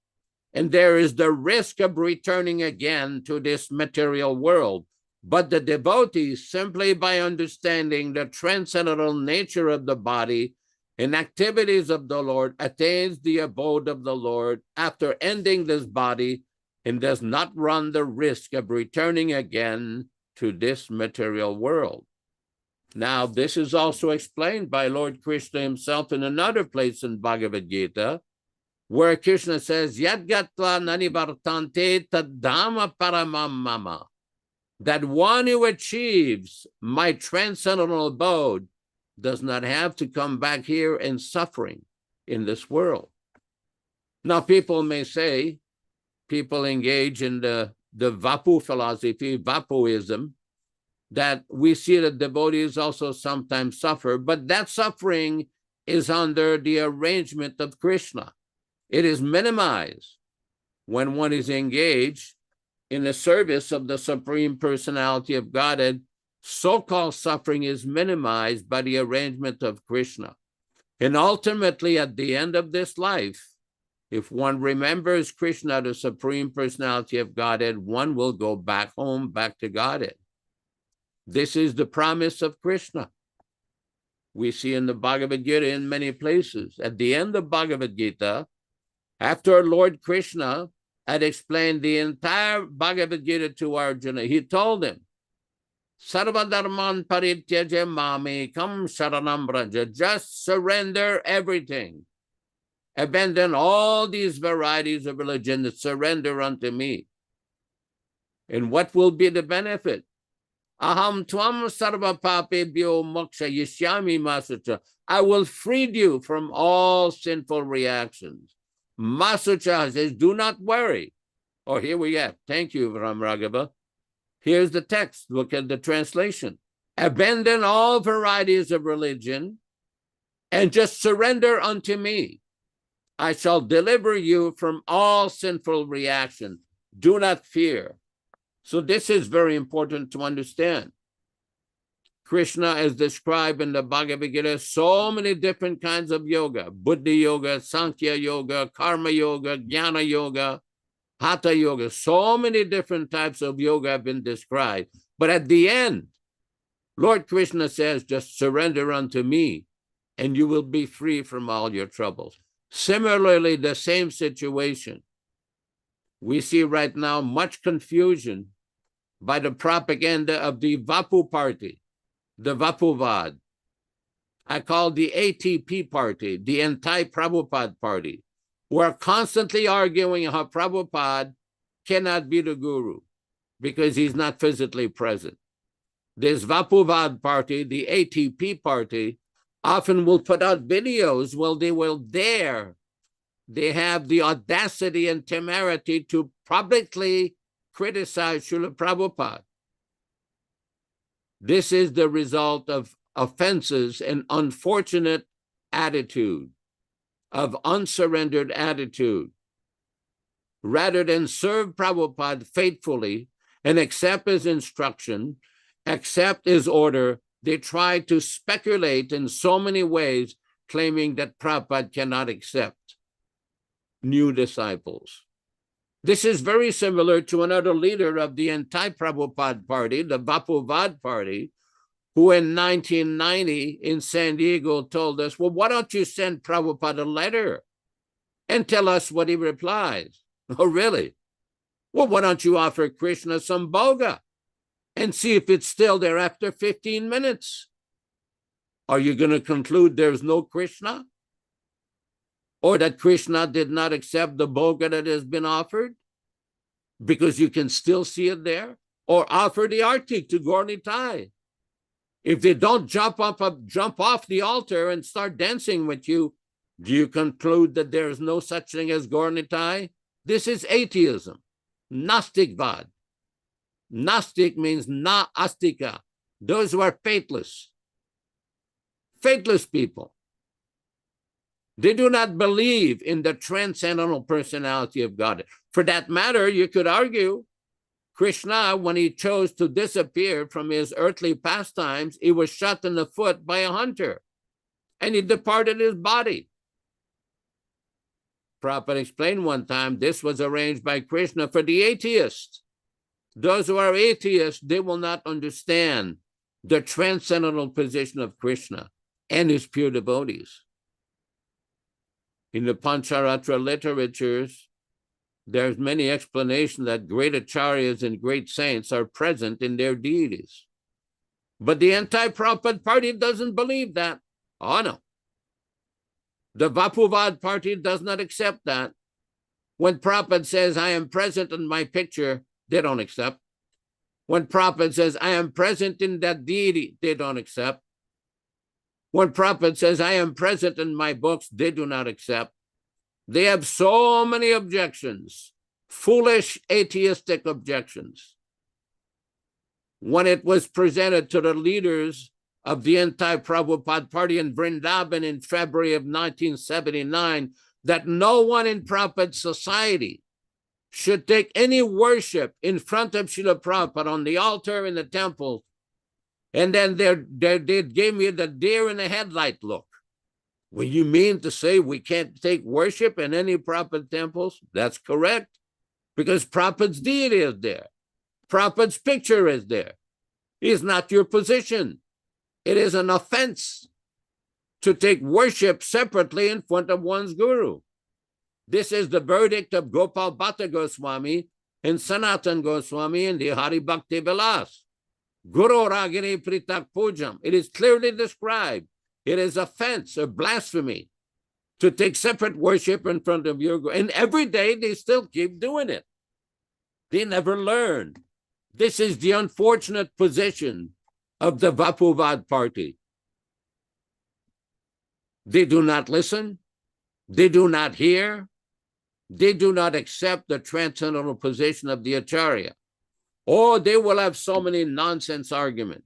[SPEAKER 4] and there is the risk of returning again to this material world. But the devotee, simply by understanding the transcendental nature of the body and activities of the Lord, attains the abode of the Lord after ending this body and does not run the risk of returning again to this material world. Now, this is also explained by Lord Krishna himself in another place in Bhagavad Gita, where Krishna says, Yad gatva nanivartante tadama paramam mama, that one who achieves my transcendental abode does not have to come back here and suffering in this world. Now, people may say, people engage in the Vapu philosophy, Vapuism, that we see that devotees also sometimes suffer, but that suffering is under the arrangement of Krishna. It is minimized when one is engaged in the service of the Supreme Personality of Godhead. So-called suffering is minimized by the arrangement of Krishna. And ultimately, at the end of this life, if one remembers Krishna, the Supreme Personality of Godhead, one will go back home, back to Godhead. This is the promise of Krishna. We see in the Bhagavad Gita in many places. At the end of Bhagavad Gita, after Lord Krishna had explained the entire Bhagavad Gita to Arjuna, he told him, Sarva dharman parityaja mamekam sharanam braja. Just surrender everything. Abandon all these varieties of religion and surrender unto me. And what will be the benefit? Aham tvam sarva papebhyo moksha yishyami masucha. I will free you from all sinful reactions. Masucha says, do not worry. Oh, here we are. Thank you, Ram Raghava. Here's the text. Look at the translation. Abandon all varieties of religion and just surrender unto me. I shall deliver you from all sinful reaction. Do not fear. So this is very important to understand. Krishna is described in the Bhagavad Gita, so many different kinds of yoga. Buddhi yoga, Sankhya yoga, Karma yoga, Jnana yoga, Hatha yoga. So many different types of yoga have been described. But at the end, Lord Krishna says, just surrender unto me and you will be free from all your troubles. Similarly, the same situation. We see right now much confusion by the propaganda of the Vapu party, the Vapuvad. I call the ATP party, the anti-Prabhupada party, who are constantly arguing how Prabhupada cannot be the guru. because he's not physically present. This Vapuvad party, the ATP party, often will put out videos where they will dare. They have the audacity and temerity to publicly criticize Śrīla Prabhupada. This is the result of offenses and unfortunate attitude, of unsurrendered attitude. Rather than serve Prabhupada faithfully and accept his instruction, accept his order, they try to speculate in so many ways, claiming that Prabhupada cannot accept new disciples. This is very similar to another leader of the anti-Prabhupada party, the Vapuvad party, who in 1990 in San Diego told us, well, why don't you send Prabhupada a letter and tell us what he replies? Oh, really? Well, why don't you offer Krishna some bhoga and see if it's still there after 15 minutes? Are you going to conclude there's no Krishna? Or that Krishna did not accept the bhoga that has been offered? Because you can still see it there? Or offer the artik to Gaura-Nitai. If they don't jump off the altar and start dancing with you, do you conclude that there is no such thing as Gaura-Nitai? This is atheism, Gnostic-vad. Gnostic means na astika, those who are faithless. Faithless people. They do not believe in the transcendental personality of God. For that matter, you could argue Krishna, when he chose to disappear from his earthly pastimes, he was shot in the foot by a hunter, and he departed his body. Prabhupada explained one time, this was arranged by Krishna for the atheists. Those who are atheists, they will not understand the transcendental position of Krishna and his pure devotees. In the Pancharatra literatures, there's many explanations that great acharyas and great saints are present in their deities. But the anti-Prabhupada party doesn't believe that. Oh, no. The Vapuvad party does not accept that. When Prabhupada says, I am present in my picture, they don't accept. When Prabhupada says, I am present in that deity, they don't accept. When Prabhupada says, I am present in my books, they do not accept. They have so many objections, foolish atheistic objections. When it was presented to the leaders of the anti-Prabhupada party in Vrindavan in February of 1979, that no one in Prabhupada's society should take any worship in front of Śrīla Prabhupada on the altar in the temple, and then they gave me the deer in the headlight look. Well, you mean to say we can't take worship in any Prabhupada temples? That's correct, because Prabhupada's deity is there. Prabhupada's picture is there. It's not your position. It is an offense to take worship separately in front of one's guru. This is the verdict of Gopal Bhatta Goswami and Sanatan Goswami in the Hari Bhakti Vilas. Guru Ragini Pritak Pujam. It is clearly described. It is offense or blasphemy to take separate worship in front of your guru. And every day they still keep doing it. They never learn. This is the unfortunate position of the Vapuvad party. They do not listen. They do not hear. They do not accept the transcendental position of the Acharya. Or they will have so many nonsense arguments.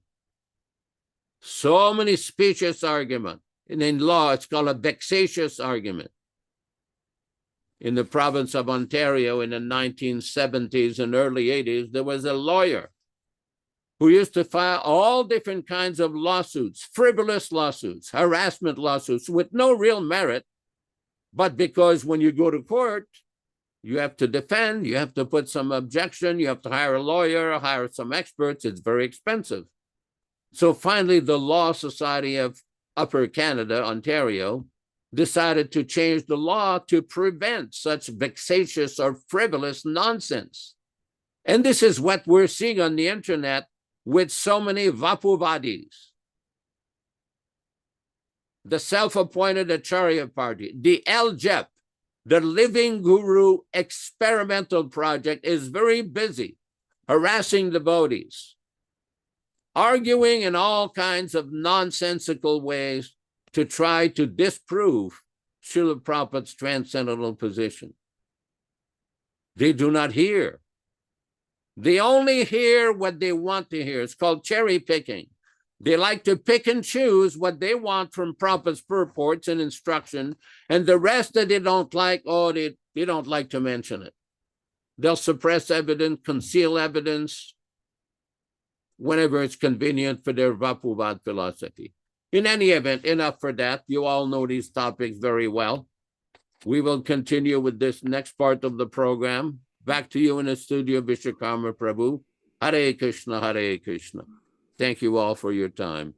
[SPEAKER 4] So many specious arguments. And in law, it's called a vexatious argument. In the province of Ontario in the 1970s and early 80s, there was a lawyer who used to file all different kinds of lawsuits, frivolous lawsuits, harassment lawsuits with no real merit. But because when you go to court, you have to defend, you have to put some objection, you have to hire a lawyer, hire some experts, it's very expensive. So finally, the Law Society of Upper Canada, Ontario, decided to change the law to prevent such vexatious or frivolous nonsense. And this is what we're seeing on the internet with so many Vapuvadis. The self-appointed Acharya party, the LJEP, the Living Guru Experimental Project, is very busy harassing devotees, arguing in all kinds of nonsensical ways to try to disprove Śrīla Prabhupāda's transcendental position. They do not hear. They only hear what they want to hear. It's called cherry picking. They like to pick and choose what they want from Prabhupada's purports and instruction, and the rest that they don't like, they don't like to mention it. They'll suppress evidence, conceal evidence, whenever it's convenient for their Vapuvad philosophy. In any event, enough for that. You all know these topics very well. We will continue with this next part of the program. Back to you in the studio, Vishwakarma Prabhu. Hare Krishna, Hare Krishna. Thank you all for your time.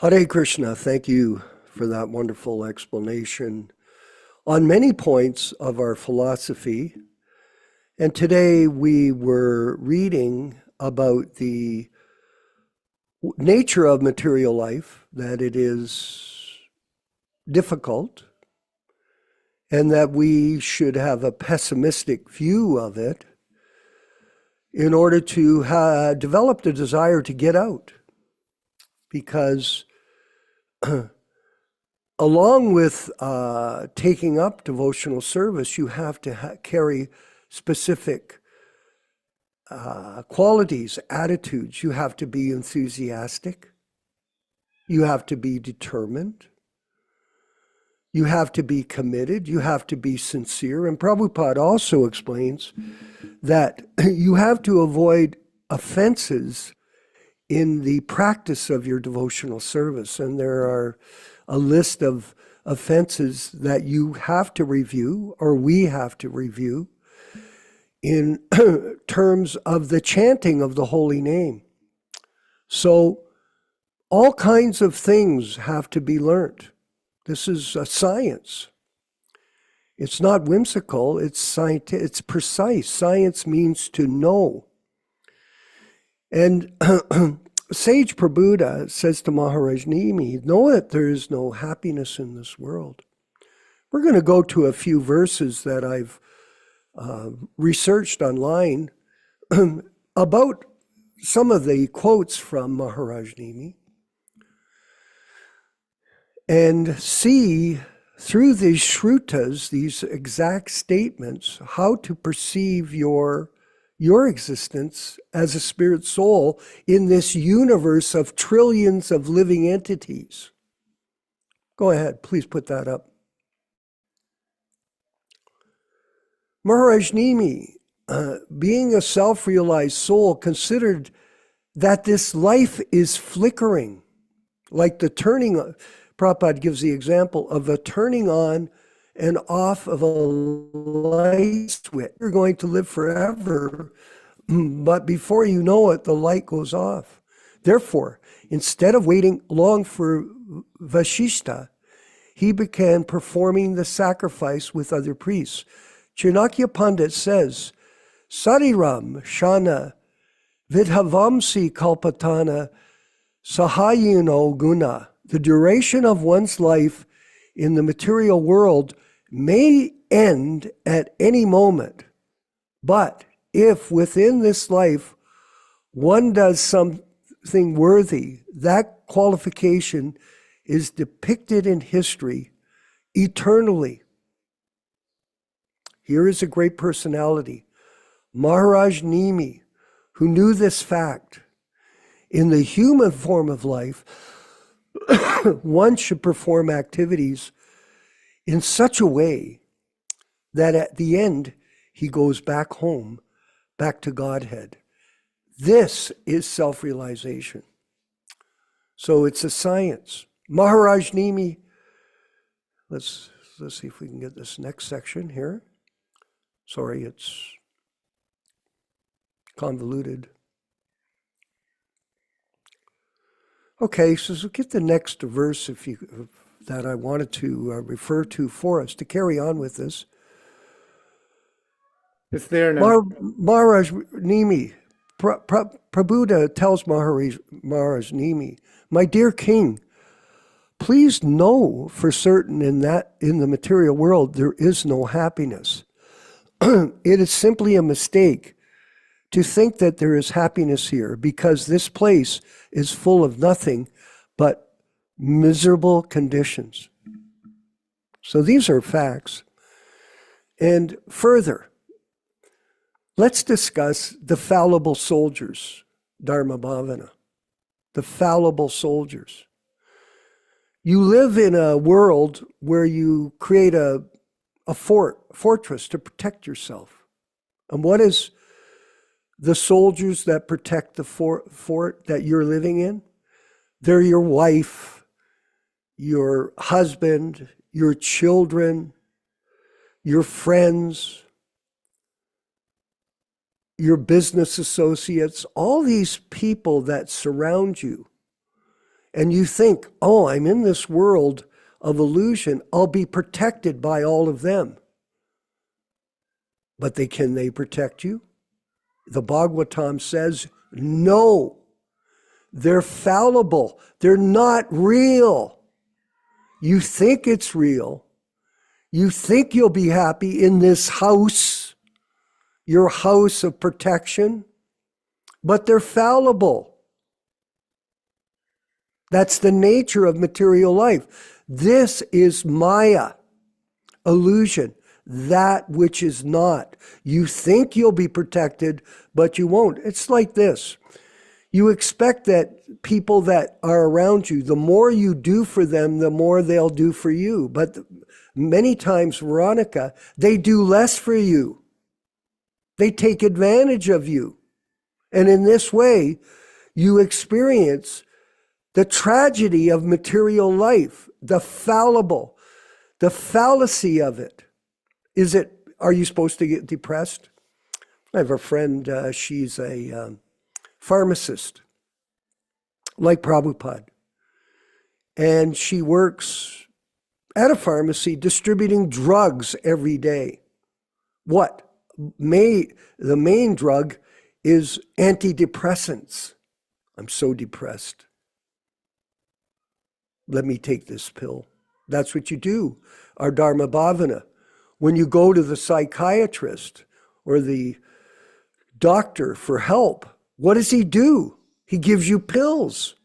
[SPEAKER 3] Hare Krishna, thank you for that wonderful explanation on many points of our philosophy. And today we were reading about the nature of material life, that it is difficult, and that we should have a pessimistic view of it in order to develop the desire to get out. Because along with taking up devotional service, you have to carry specific qualities, attitudes. You have to be enthusiastic. You have to be determined. You have to be committed. You have to be sincere. And Prabhupada also explains that you have to avoid offenses in the practice of your devotional service. And there are a list of offenses that you have to review, or we have to review, in terms of the chanting of the holy name. So all kinds of things have to be learned. This is a science. It's not whimsical, it's precise. Science means to know. And Sage Prabhupada says to Maharaj Nimi, know that there is no happiness in this world. We're going to go to a few verses that I've researched online about some of the quotes from Maharaj Nimi, and see through these shrutas, these exact statements, how to perceive your existence as a spirit soul in this universe of trillions of living entities. Go ahead, please put that up. Maharaj Nimi, being a self-realized soul, considered that this life is flickering, like the turning. Prabhupada gives the example of a turning on and off of a light switch. You're going to live forever, but before you know it, the light goes off. Therefore, instead of waiting long for Vashishta, he began performing the sacrifice with other priests. Chanakya Pandit says, Sariram Shana Vidhavamsi Kalpatana Sahayino Guna. The duration of one's life in the material world may end at any moment, but if within this life one does something worthy, that qualification is depicted in history eternally. Here is a great personality, Maharaj Nimi, who knew this fact. In the human form of life, one should perform activities in such a way that at the end, he goes back home, back to Godhead. This is self-realization. So it's a science. Maharaj Nimi, let's see if we can get this next section here. Sorry, it's convoluted. Okay, so get the next verse that I wanted to refer to for us to carry on with this.
[SPEAKER 5] It's there now.
[SPEAKER 3] Maharaj Nimi, Prabhupada tells Maharaj Nimi, my dear king, please know for certain in the material world there is no happiness. It is simply a mistake to think that there is happiness here, because this place is full of nothing but miserable conditions. So these are facts. And further, let's discuss the fallible soldiers, Dharma Bhavana, the fallible soldiers. You live in a world where you create a fortress to protect yourself. And what is the soldiers that protect the fort that you're living in? They're your wife, your husband, your children, your friends, your business associates, all these people that surround you. And you think, oh, I'm in this world of illusion. I'll be protected by all of them. But can they protect you? The Bhagavatam says, no. They're fallible. They're not real. You think it's real. You think you'll be happy in this house, your house of protection, but they're fallible. That's the nature of material life. This is Maya, illusion, that which is not. You think you'll be protected, but you won't. It's like this. You expect that people that are around you, the more you do for them, the more they'll do for you. But many times, Veronica, they do less for you. They take advantage of you. And in this way, you experience the tragedy of material life, the fallible, the fallacy of it. Are you supposed to get depressed? I have a friend, she's a pharmacist, like Prabhupada. And she works at a pharmacy distributing drugs every day. The main drug is antidepressants. I'm so depressed. Let me take this pill. That's what you do. Our Dharma Bhavana. When you go to the psychiatrist or the doctor for help, what does he do? He gives you pills.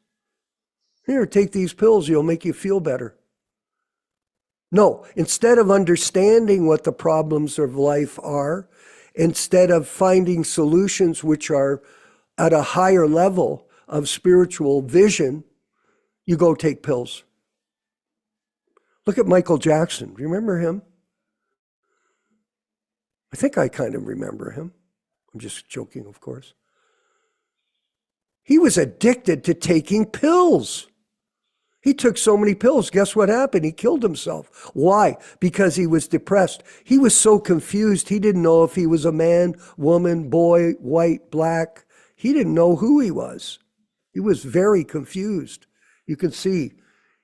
[SPEAKER 3] Here, take these pills, you'll make you feel better. No, instead of understanding what the problems of life are, instead of finding solutions which are at a higher level of spiritual vision, you go take pills. Look at Michael Jackson. Remember him? I think I kind of remember him. I'm just joking, of course. He was addicted to taking pills. He took so many pills. Guess what happened? He killed himself. Why? Because he was depressed. He was so confused. He didn't know if he was a man, woman, boy, white, black. He didn't know who he was. He was very confused. You can see,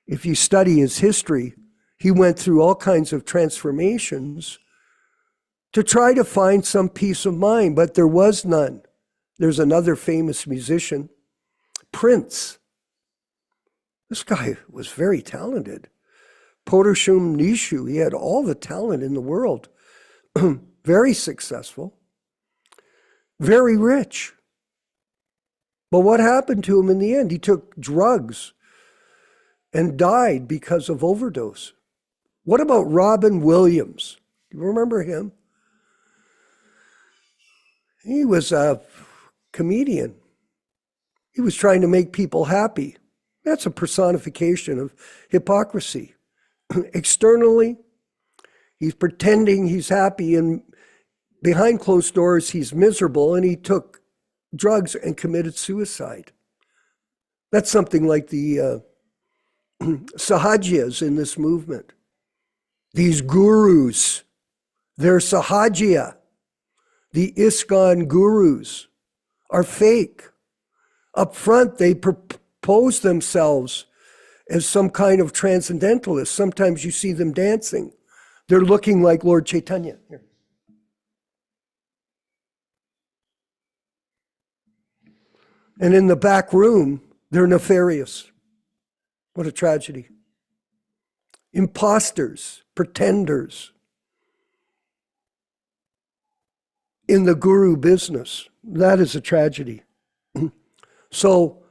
[SPEAKER 3] if you study his history, he went through all kinds of transformations to try to find some peace of mind, but there was none. There's another famous musician, Prince. This guy was very talented. Porushum Nishu, he had all the talent in the world. Very successful, very rich. But what happened to him in the end? He took drugs and died because of overdose. What about Robin Williams? Do you remember him? He was a comedian. He was trying to make people happy. That's a personification of hypocrisy. Externally, he's pretending he's happy, and behind closed doors, he's miserable, and he took drugs and committed suicide. That's something like the Sahajias in this movement. These gurus, they're Sahajiya. The ISKCON gurus are fake. Up front, they propose themselves as some kind of transcendentalist. Sometimes you see them dancing. They're looking like Lord Chaitanya. Here. And in the back room, they're nefarious. What a tragedy. Imposters, pretenders in the guru business. that is a tragedy. So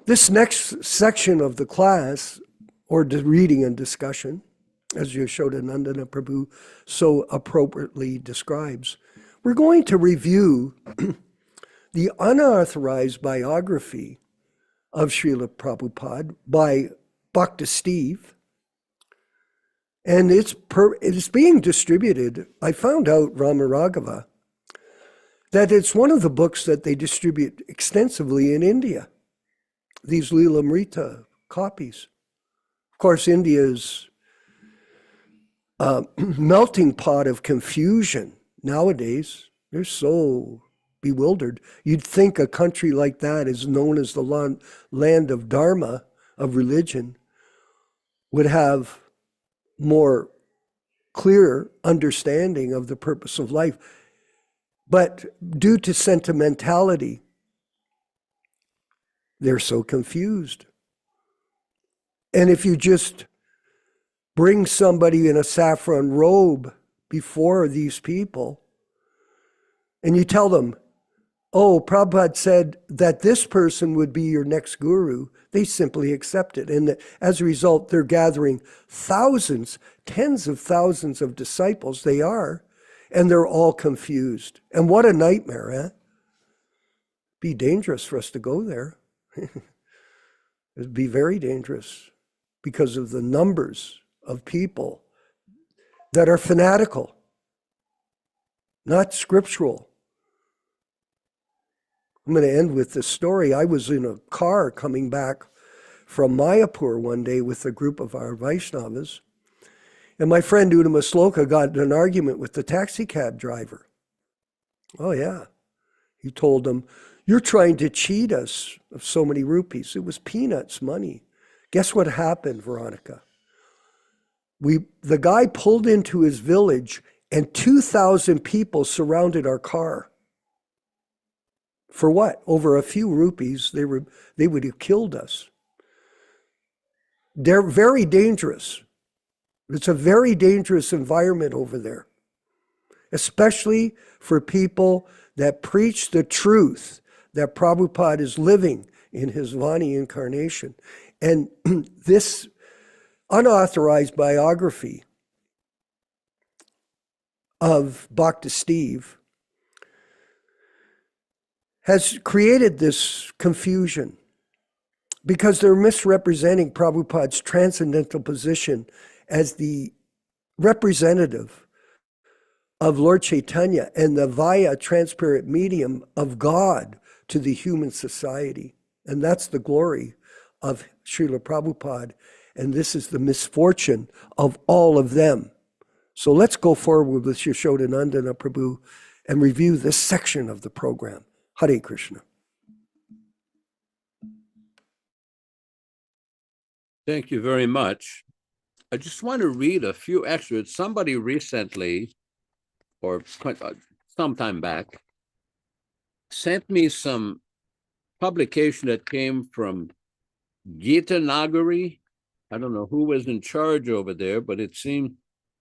[SPEAKER 3] this next section of the class, or the reading and discussion, as Yaśodā-nandana Prabhu so appropriately describes, we're going to review the unauthorized biography of Śrīla Prabhupada by Bhakti Steve. And it's being distributed. I found out, Rama Raghava, that it's one of the books that they distribute extensively in India, these Lilamrita copies. Of course, India's melting pot of confusion nowadays. They're so bewildered. You'd think a country like that is known as the land of Dharma, of religion, would have more clear understanding of the purpose of life. But due to sentimentality, they're so confused. And if you just bring somebody in a saffron robe before these people, and you tell them, oh, Prabhupada said that this person would be your next guru, they simply accept it. And as a result, they're gathering thousands, tens of thousands of disciples. They are, and they're all confused. And what a nightmare, eh? Be dangerous for us to go there. It'd be very dangerous because of the numbers of people that are fanatical, not scriptural. I'm going to end with this story. I was in a car coming back from Mayapur one day with a group of our Vaishnavas, and my friend Udama Sloka got in an argument with the taxi cab driver. Oh yeah. He told him, you're trying to cheat us of so many rupees. It was peanuts money. Guess what happened, Veronica? The guy pulled into his village and 2,000 people surrounded our car. For what? Over a few rupees, they would have killed us. They're very dangerous. It's a very dangerous environment over there, especially for people that preach the truth that Prabhupada is living in his Vani incarnation. And this unauthorized biography of Bhakti Steve has created this confusion because they're misrepresenting Prabhupada's transcendental position as the representative of Lord Chaitanya and the via transparent medium of God to the human society. And that's the glory of Śrīla Prabhupada. And this is the misfortune of all of them. So let's go forward with Yaśodā-nandana Prabhu and review this section of the program. Hare Krishna.
[SPEAKER 4] Thank you very much. I just want to read a few excerpts. Somebody recently, or some time back, sent me some publication that came from Gita Nagari. I don't know who was in charge over there, but it seemed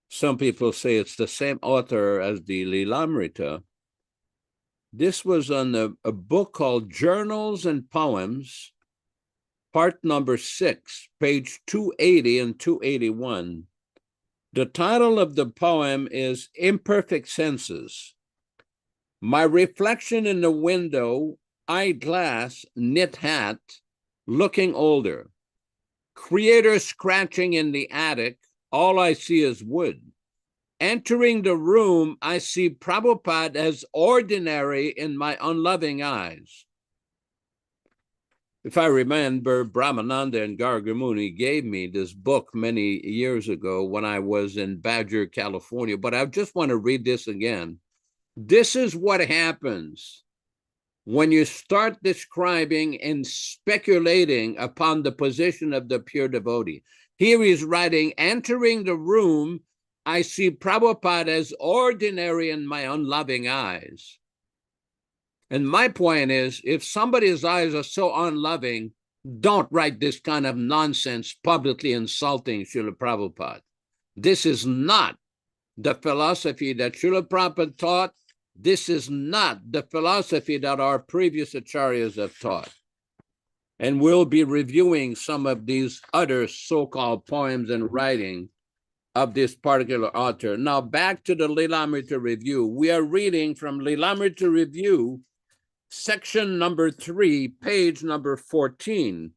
[SPEAKER 4] some people say it's the same author as the Lilamrita. This was on a book called Journals and Poems, part number 6, page 280 and 281. The title of the poem is Imperfect Senses. My reflection in the window, eyeglass, knit hat, looking older. Creator scratching in the attic, all I see is wood. Entering the room, I see Prabhupada as ordinary in my unloving eyes. If I remember, Brahmananda and Gargamuni gave me this book many years ago when I was in Badger, California, but I just want to read this again. This is what happens when you start describing and speculating upon the position of the pure devotee. Here he's writing, entering the room, I see Prabhupada as ordinary in my unloving eyes. And my point is, if somebody's eyes are so unloving, don't write this kind of nonsense publicly insulting Śrīla Prabhupada. This is not the philosophy that Śrīla Prabhupada taught, This is not the philosophy that our previous acharyas have taught. And we'll be reviewing some of these other so-called poems and writing of this particular author. Now, back to the Lilamrita Review. We are reading from Lilamrita Review, section number 3, page number 14.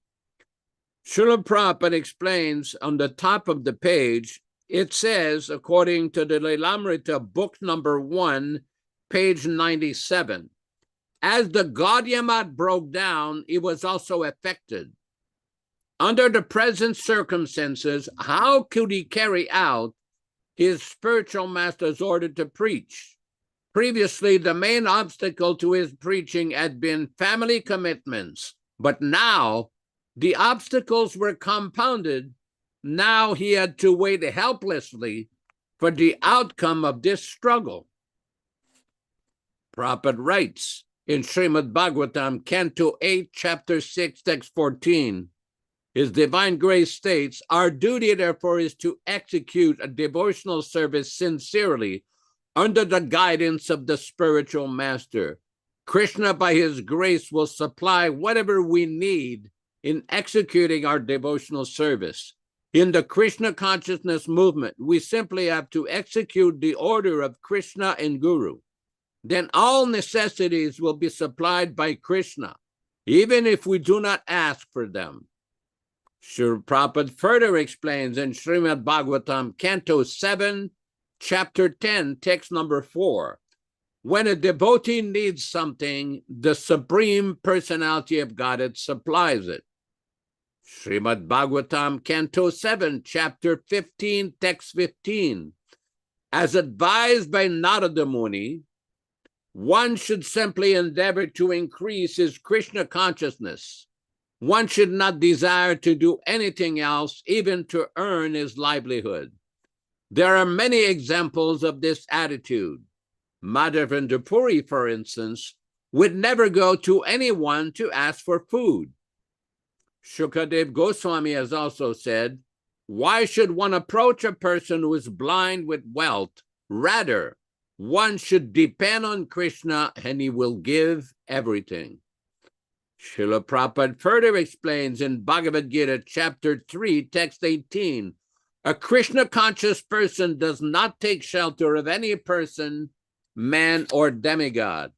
[SPEAKER 4] Śrīla Prabhupāda explains on the top of the page, it says, according to the Lilamrita, book number 1, page 97, as the Gaudiya broke down, it was also affected. Under the present circumstances, how could he carry out his spiritual master's order to preach? Previously, the main obstacle to his preaching had been family commitments, but now the obstacles were compounded. Now he had to wait helplessly for the outcome of this struggle. Prabhupada writes in Śrīmad-Bhāgavatam, canto 8, chapter 6, text 14, His Divine Grace states, our duty, therefore, is to execute a devotional service sincerely under the guidance of the spiritual master. Krishna, by his grace, will supply whatever we need in executing our devotional service. In the Krishna Consciousness movement, we simply have to execute the order of Krishna and Guru. Then all necessities will be supplied by Krishna, even if we do not ask for them. Śrīla Prabhupada further explains in Śrīmad-Bhāgavatam, canto 7, chapter 10, text number 4, when a devotee needs something, the Supreme Personality of Godhead supplies it. Śrīmad-Bhāgavatam, canto 7, chapter 15, text 15, as advised by Nārada Muni, one should simply endeavor to increase his Krishna consciousness. One should not desire to do anything else, even to earn his livelihood. There are many examples of this attitude. Madhavendra Puri, for instance, would never go to anyone to ask for food. Shukadev Goswami has also said, why should one approach a person who is blind with wealth? Rather, one should depend on Krishna and he will give everything. Śrīla Prabhupada further explains in Bhagavad Gita, chapter 3, text 18, a Krishna-conscious person does not take shelter of any person, man, or demigod.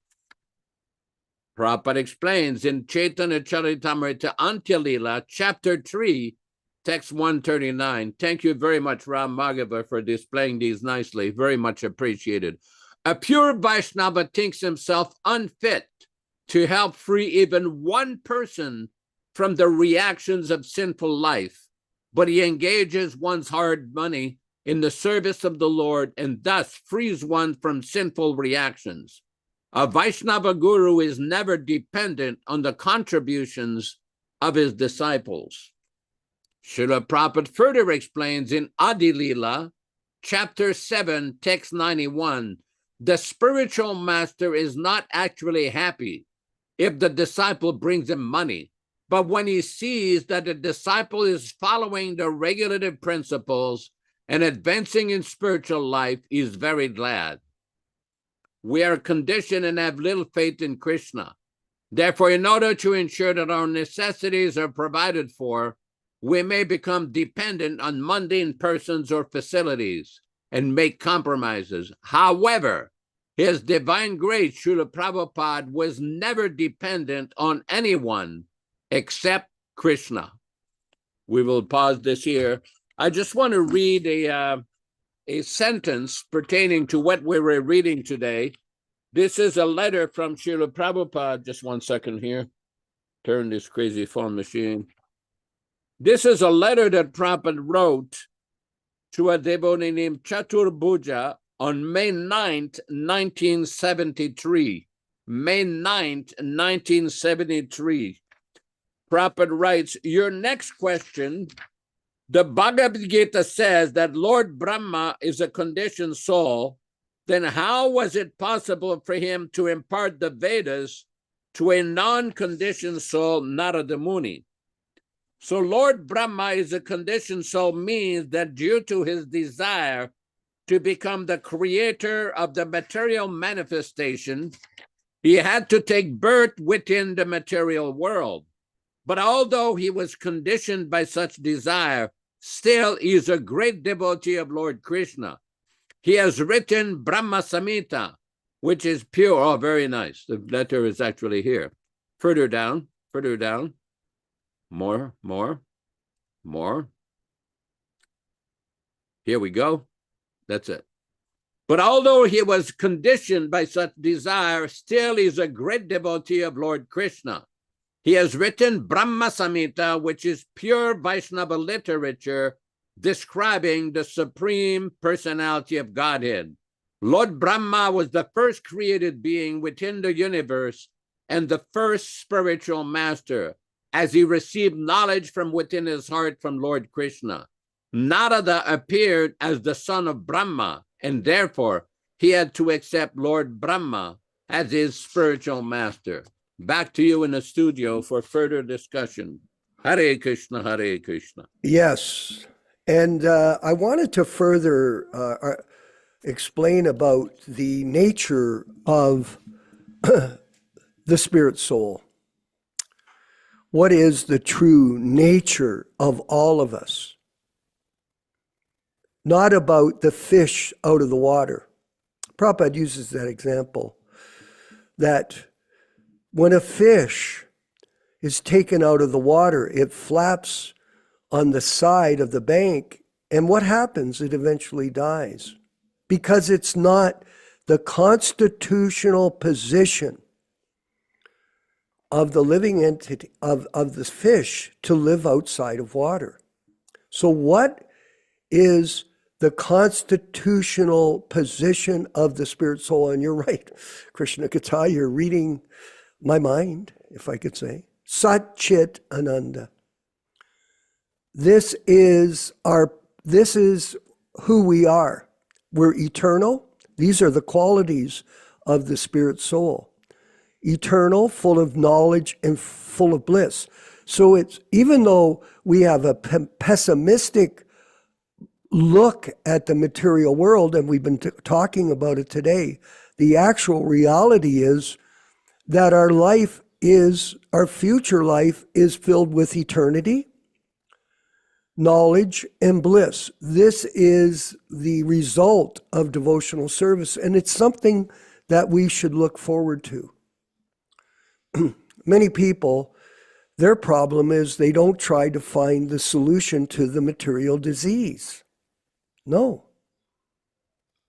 [SPEAKER 4] Prabhupada explains in Chaitanya Charitamrita Antya-lila, chapter 3, text 139. Thank you very much, Ram Maghava, for displaying these nicely. Very much appreciated. A pure Vaishnava thinks himself unfit to help free even one person from the reactions of sinful life, but he engages one's hard money in the service of the Lord and thus frees one from sinful reactions. A Vaishnava guru is never dependent on the contributions of his disciples. Śrīla Prabhupada further explains in Adi-lila, chapter 7, text 91, the spiritual master is not actually happy if the disciple brings him money, but when he sees that the disciple is following the regulative principles and advancing in spiritual life, he is very glad. We are conditioned and have little faith in Krishna. Therefore, in order to ensure that our necessities are provided for, we may become dependent on mundane persons or facilities and make compromises. However, His Divine Grace, Śrīla Prabhupāda, was never dependent on anyone except Krishna. We will pause this here. I just want to read a sentence pertaining to what we were reading today. This is a letter from Śrīla Prabhupāda. Just 1 second here. Turn this crazy phone machine. This is a letter that Prabhupada wrote to a devotee named Chatur Bhuja on May 9th, 1973. May 9th, 1973. Prabhupada writes, your next question, the Bhagavad Gita says that Lord Brahma is a conditioned soul. Then how was it possible for him to impart the Vedas to a non-conditioned soul, Nārada Muni? So Lord Brahma is a conditioned soul means that due to his desire to become the creator of the material manifestation, he had to take birth within the material world. But although he was conditioned by such desire, still he is a great devotee of Lord Krishna. He has written Brahma Samhita, which is pure. Oh, very nice. The letter is actually here. Further down. More. Here we go. That's it. But although he was conditioned by such desire, still he is a great devotee of Lord Krishna. He has written Brahma Samhita, which is pure Vaishnava literature describing the Supreme Personality of Godhead. Lord Brahma was the first created being within the universe and the first spiritual master, as he received knowledge from within his heart from Lord Krishna. Nārada appeared as the son of Brahma, and therefore he had to accept Lord Brahma as his spiritual master. Back to you in the studio for further discussion. Hare Krishna, Hare Krishna.
[SPEAKER 3] Yes. And I wanted to further explain about the nature of the spirit soul. What is the true nature of all of us? Not about the fish out of the water. Prabhupada uses that example, that when a fish is taken out of the water, it flaps on the side of the bank, and what happens? It eventually dies, because it's not the constitutional position of the living entity, of the fish, to live outside of water. So what is the constitutional position of the spirit soul? And you're right, Krishna Katha, you're reading my mind, if I could say. Sat Chit Ananda. This is who we are. We're eternal. These are the qualities of the spirit soul. Eternal, full of knowledge and full of bliss. So it's, even though we have a pessimistic look at the material world, and we've been talking about it today, the actual reality is that our future life is filled with eternity, knowledge, and bliss. This is the result of devotional service, and it's something that we should look forward to. Many people, their problem is they don't try to find the solution to the material disease. No.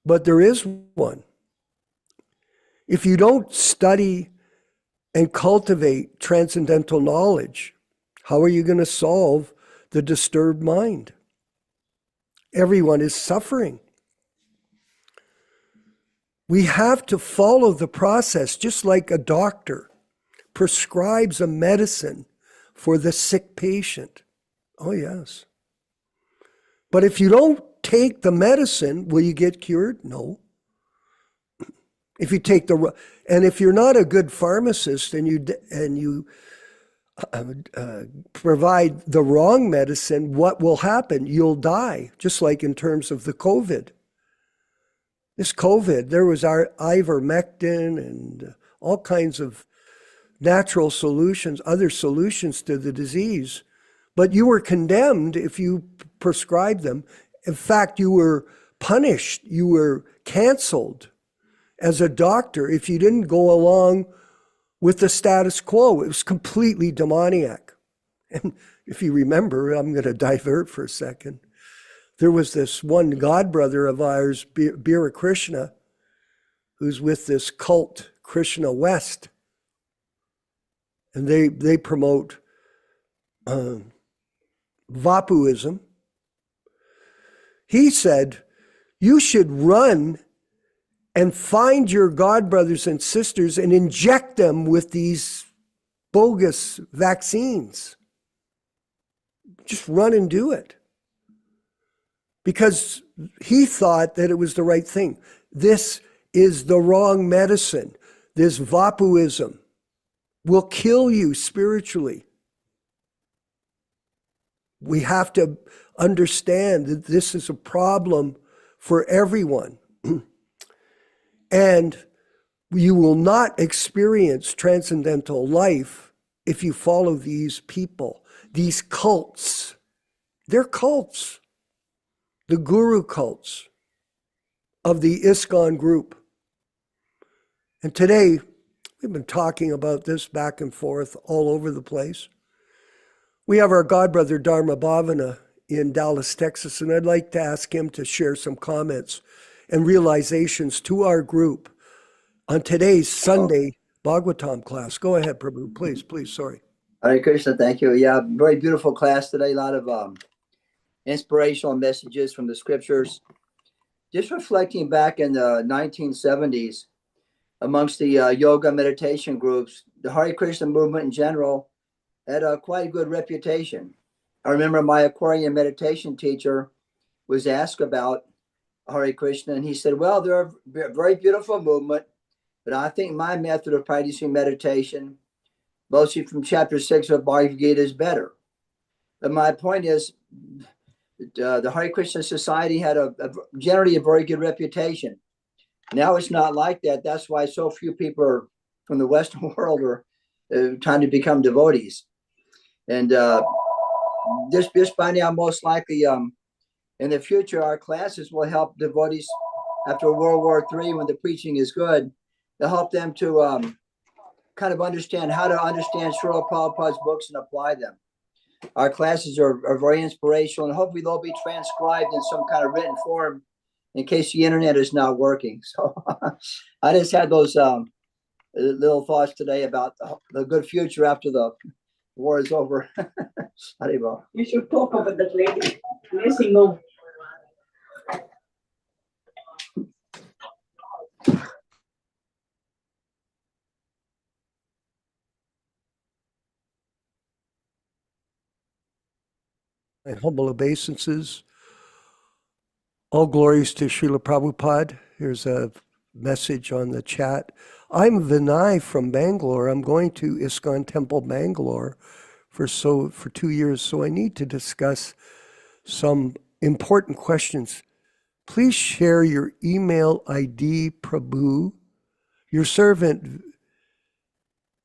[SPEAKER 3] But there is one. If you don't study and cultivate transcendental knowledge, how are you going to solve the disturbed mind? Everyone is suffering. We have to follow the process, just like a doctor prescribes a medicine for the sick patient. Oh, yes. But if you don't take the medicine, will you get cured? No. If you take and if you're not a good pharmacist and you provide the wrong medicine, what will happen? You'll die, just like in terms of the COVID. This COVID, there was our ivermectin and all kinds of natural solutions, other solutions to the disease, but you were condemned if you prescribed them. In fact, you were punished, you were canceled as a doctor if you didn't go along with the status quo. It was completely demoniac. And if you remember, I'm going to divert for a second. There was this one godbrother of ours, Hare Krishna, who's with this cult, Krishna West. And they promote Vapuism. He said, you should run and find your godbrothers and sisters and inject them with these bogus vaccines. Just run and do it. Because he thought that it was the right thing. This is the wrong medicine. This Vapuism will kill you spiritually. We have to understand that this is a problem for everyone. And you will not experience transcendental life if you follow these people, these cults. They're cults, the guru cults of the ISKCON group. And today, we've been talking about this back and forth all over the place. We have our godbrother Dharma Bhavana in Dallas, Texas, and I'd like to ask him to share some comments and realizations to our group on today's Sunday Bhagavatam class. Go ahead, Prabhu, please, sorry.
[SPEAKER 5] Hare Krishna, thank you. Yeah, very beautiful class today. A lot of inspirational messages from the scriptures. Just reflecting back in the 1970s, amongst the yoga meditation groups, the Hare Krishna movement in general had a quite good reputation. I remember my Aquarian meditation teacher was asked about Hare Krishna, and he said, well, they're a very beautiful movement, but I think my method of practicing meditation, mostly from chapter 6 of Bhagavad Gita, is better. But my point is, the Hare Krishna Society had generally a very good reputation. Now it's not like that. That's why so few people from the Western world are trying to become devotees. And just finding out most likely in the future, our classes will help devotees after World War III, when the preaching is good, to help them to kind of understand how to understand Śrīla Prabhupāda's books and apply them. Our classes are very inspirational, and hopefully they'll be transcribed in some kind of written form in case the internet is not working. So I just had those little thoughts today about the good future after the war is over.
[SPEAKER 6] You should talk about that later. Yes, no.
[SPEAKER 3] My humble obeisances. All glories to Śrīla Prabhupāda. Here's a message on the chat. I'm Vinay from Bangalore. I'm going to ISKCON Temple, Bangalore for 2 years, so I need to discuss some important questions. Please share your email ID, Prabhu. Your servant,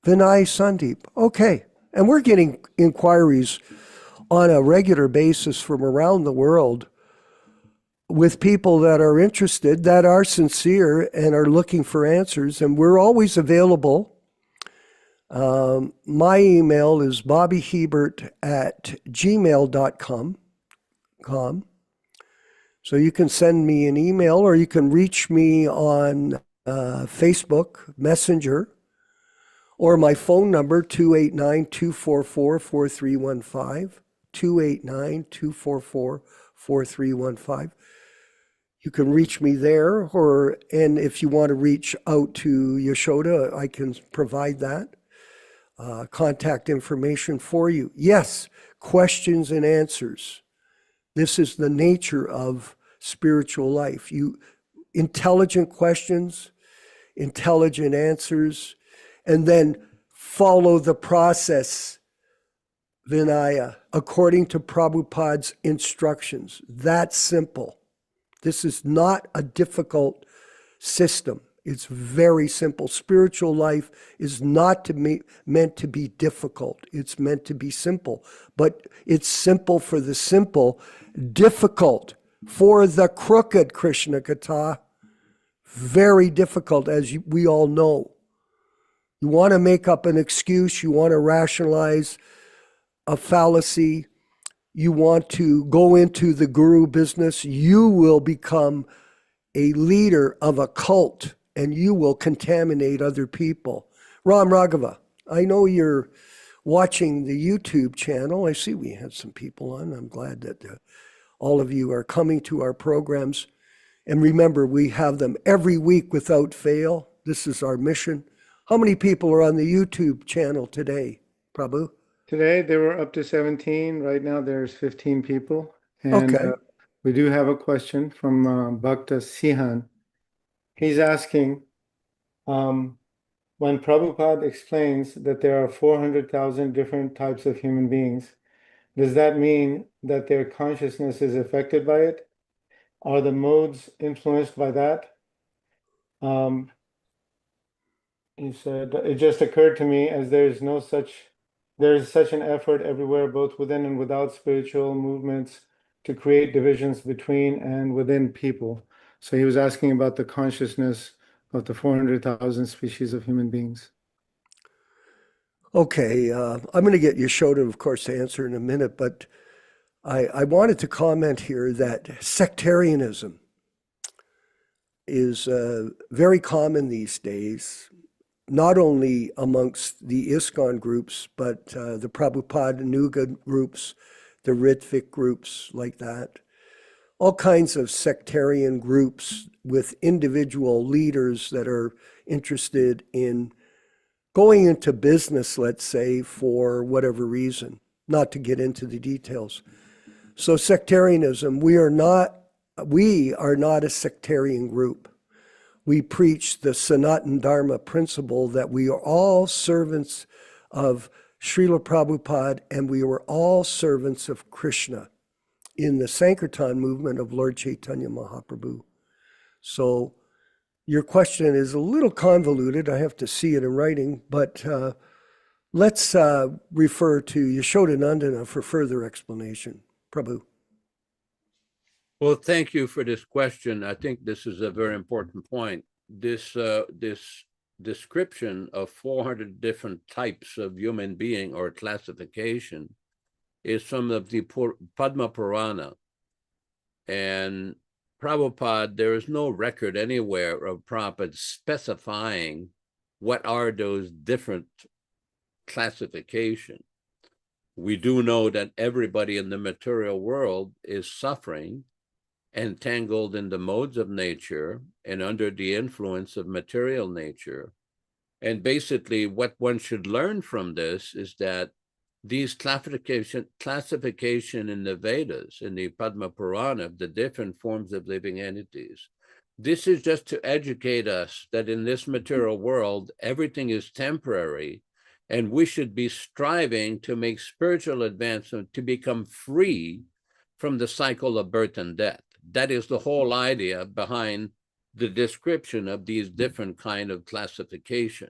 [SPEAKER 3] Vinay Sandeep. Okay, and we're getting inquiries on a regular basis from around the world with people that are interested, that are sincere and are looking for answers, and we're always available. My email is bobbyhebert@gmail.com. So you can send me an email, or you can reach me on Facebook Messenger, or my phone number, 289-244-4315, 289-244-4315. You can reach me there, and if you want to reach out to Yaśodā, I can provide that contact information for you. Yes, questions and answers. This is the nature of spiritual life. Intelligent questions, intelligent answers, and then follow the process, Vinaya, according to Prabhupada's instructions. That's simple. This is not a difficult system. It's very simple. Spiritual life is not meant to be difficult. It's meant to be simple. But it's simple for the simple, difficult for the crooked, Krishna Katha. Very difficult, as we all know. You want to make up an excuse. You want to rationalize a fallacy. You want to go into the guru business, you will become a leader of a cult, and you will contaminate other people. Ram Raghava, I know you're watching the YouTube channel. I see we had some people on. I'm glad that all of you are coming to our programs. And remember, we have them every week without fail. This is our mission. How many people are on the YouTube channel today, Prabhu?
[SPEAKER 7] Today, they were up to 17. Right now, there's 15 people. And
[SPEAKER 3] Okay.
[SPEAKER 7] we do have a question from Bhakta Sihan. He's asking, when Prabhupada explains that there are 400,000 different types of human beings, does that mean that their consciousness is affected by it? are the modes influenced by that? He said, it just occurred to me as there is such an effort everywhere, both within and without spiritual movements, to create divisions between and within people. So he was asking about the consciousness of the 400,000 species of human beings.
[SPEAKER 3] Okay, I'm going to get Yaśodā, of course, to answer in a minute, but I wanted to comment here that sectarianism is very common these days, not only amongst the ISKCON groups, but the Prabhupada Nuga groups, the Ritvik groups like that. All kinds of sectarian groups with individual leaders that are interested in going into business, let's say, for whatever reason, not to get into the details. So sectarianism, we are not a sectarian group. We preach the Sanatana Dharma principle that we are all servants of Śrīla Prabhupāda and we were all servants of Krishna in the Sankirtan movement of Lord Chaitanya Mahaprabhu. So your question is a little convoluted. I have to see it in writing, but let's refer to Yaśodā-nandana for further explanation. Prabhu.
[SPEAKER 4] Well, thank you for this question. I think this is a very important point. This description of 400 different types of human being or classification is from the Padma Purana. And Prabhupada, there is no record anywhere of Prabhupada specifying what are those different classifications. We do know that everybody in the material world is suffering, entangled in the modes of nature and under the influence of material nature. And basically what one should learn from this is that these classification in the Vedas, in the Padma Purana, the different forms of living entities, this is just to educate us that in this material world, everything is temporary, and we should be striving to make spiritual advancement to become free from the cycle of birth and death. That is the whole idea behind the description of these different kind of classification.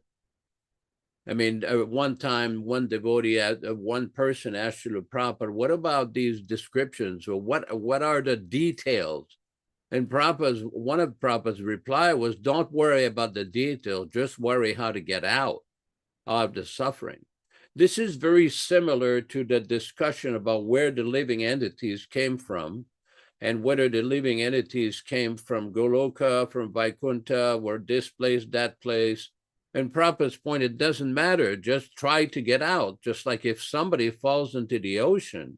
[SPEAKER 4] I mean, one time, one devotee, one person asked Śrīla Prabhupada, what about these descriptions, or what are the details? And one of Prabhupada's reply was, don't worry about the details, just worry how to get out of the suffering. This is very similar to the discussion about where the living entities came from, and whether the living entities came from Goloka, from Vaikuntha, were this place, that place. And Prabhupada's point, it doesn't matter, just try to get out. Just like if somebody falls into the ocean,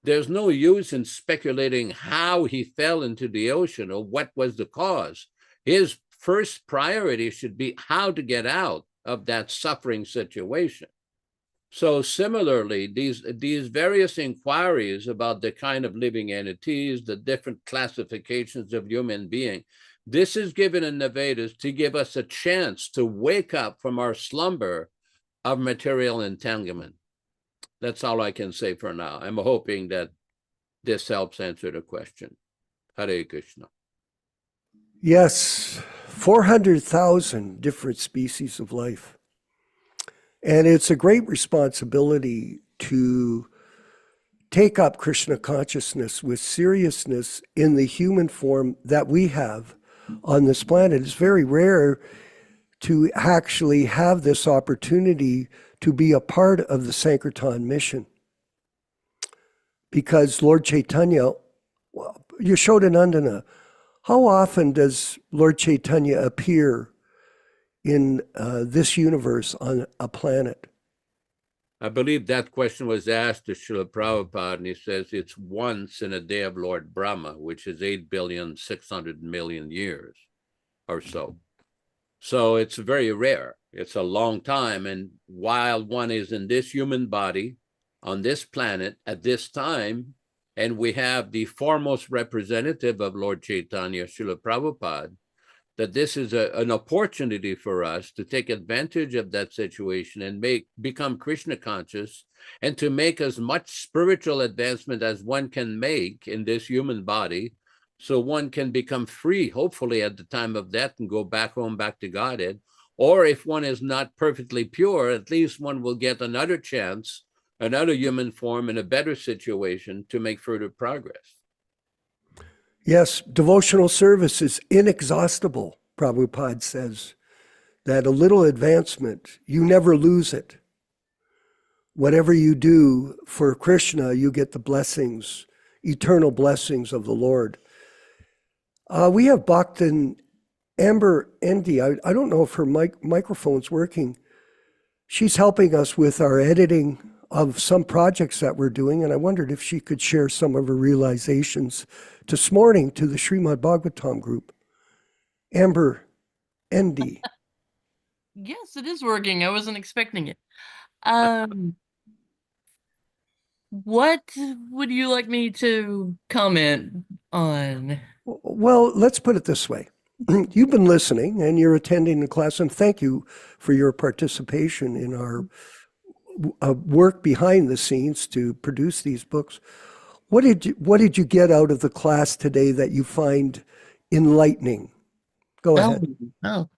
[SPEAKER 4] there's no use in speculating how he fell into the ocean or what was the cause. His first priority should be how to get out of that suffering situation. So similarly, these various inquiries about the kind of living entities, the different classifications of human being, this is given in the Vedas to give us a chance to wake up from our slumber of material entanglement. That's all I can say for now. I'm hoping that this helps answer the question. Hare Krishna.
[SPEAKER 3] Yes, 400,000 different species of life. And it's a great responsibility to take up Krishna consciousness with seriousness in the human form that we have on this planet. It's very rare to actually have this opportunity to be a part of the Sankirtan mission. Because Lord Chaitanya, Yaśodā-nandana, how often does Lord Chaitanya appear in this universe on a planet?
[SPEAKER 4] I believe that question was asked to Śrīla Prabhupada, and he says it's once in a day of Lord Brahma, which is 8,600,000,000 years or so. So it's very rare. It's a long time. And while one is in this human body, on this planet, at this time, and we have the foremost representative of Lord Chaitanya, Śrīla Prabhupada, that this is an opportunity for us to take advantage of that situation and become Krishna conscious, and to make as much spiritual advancement as one can make in this human body, so one can become free, hopefully, at the time of death and go back home, back to Godhead. Or if one is not perfectly pure, at least one will get another chance, another human form in a better situation to make further progress.
[SPEAKER 3] Yes, devotional service is inexhaustible, Prabhupada says, that a little advancement, you never lose it. Whatever you do for Krishna, you get the blessings, eternal blessings of the Lord. We have Bhaktin Amber Endy. I don't know if her microphone's working. She's helping us with our editing of some projects that we're doing, and I wondered if she could share some of her realizations this morning to the Śrīmad-Bhāgavatam group. Amber Endy.
[SPEAKER 8] Yes, it is working. I wasn't expecting it. What would you like me to comment on?
[SPEAKER 3] Well, let's put it this way. You've been listening and you're attending the class, and thank you for your participation in our work behind the scenes to produce these books. What did you get out of the class today that you find enlightening? Go ahead.
[SPEAKER 8] Oh,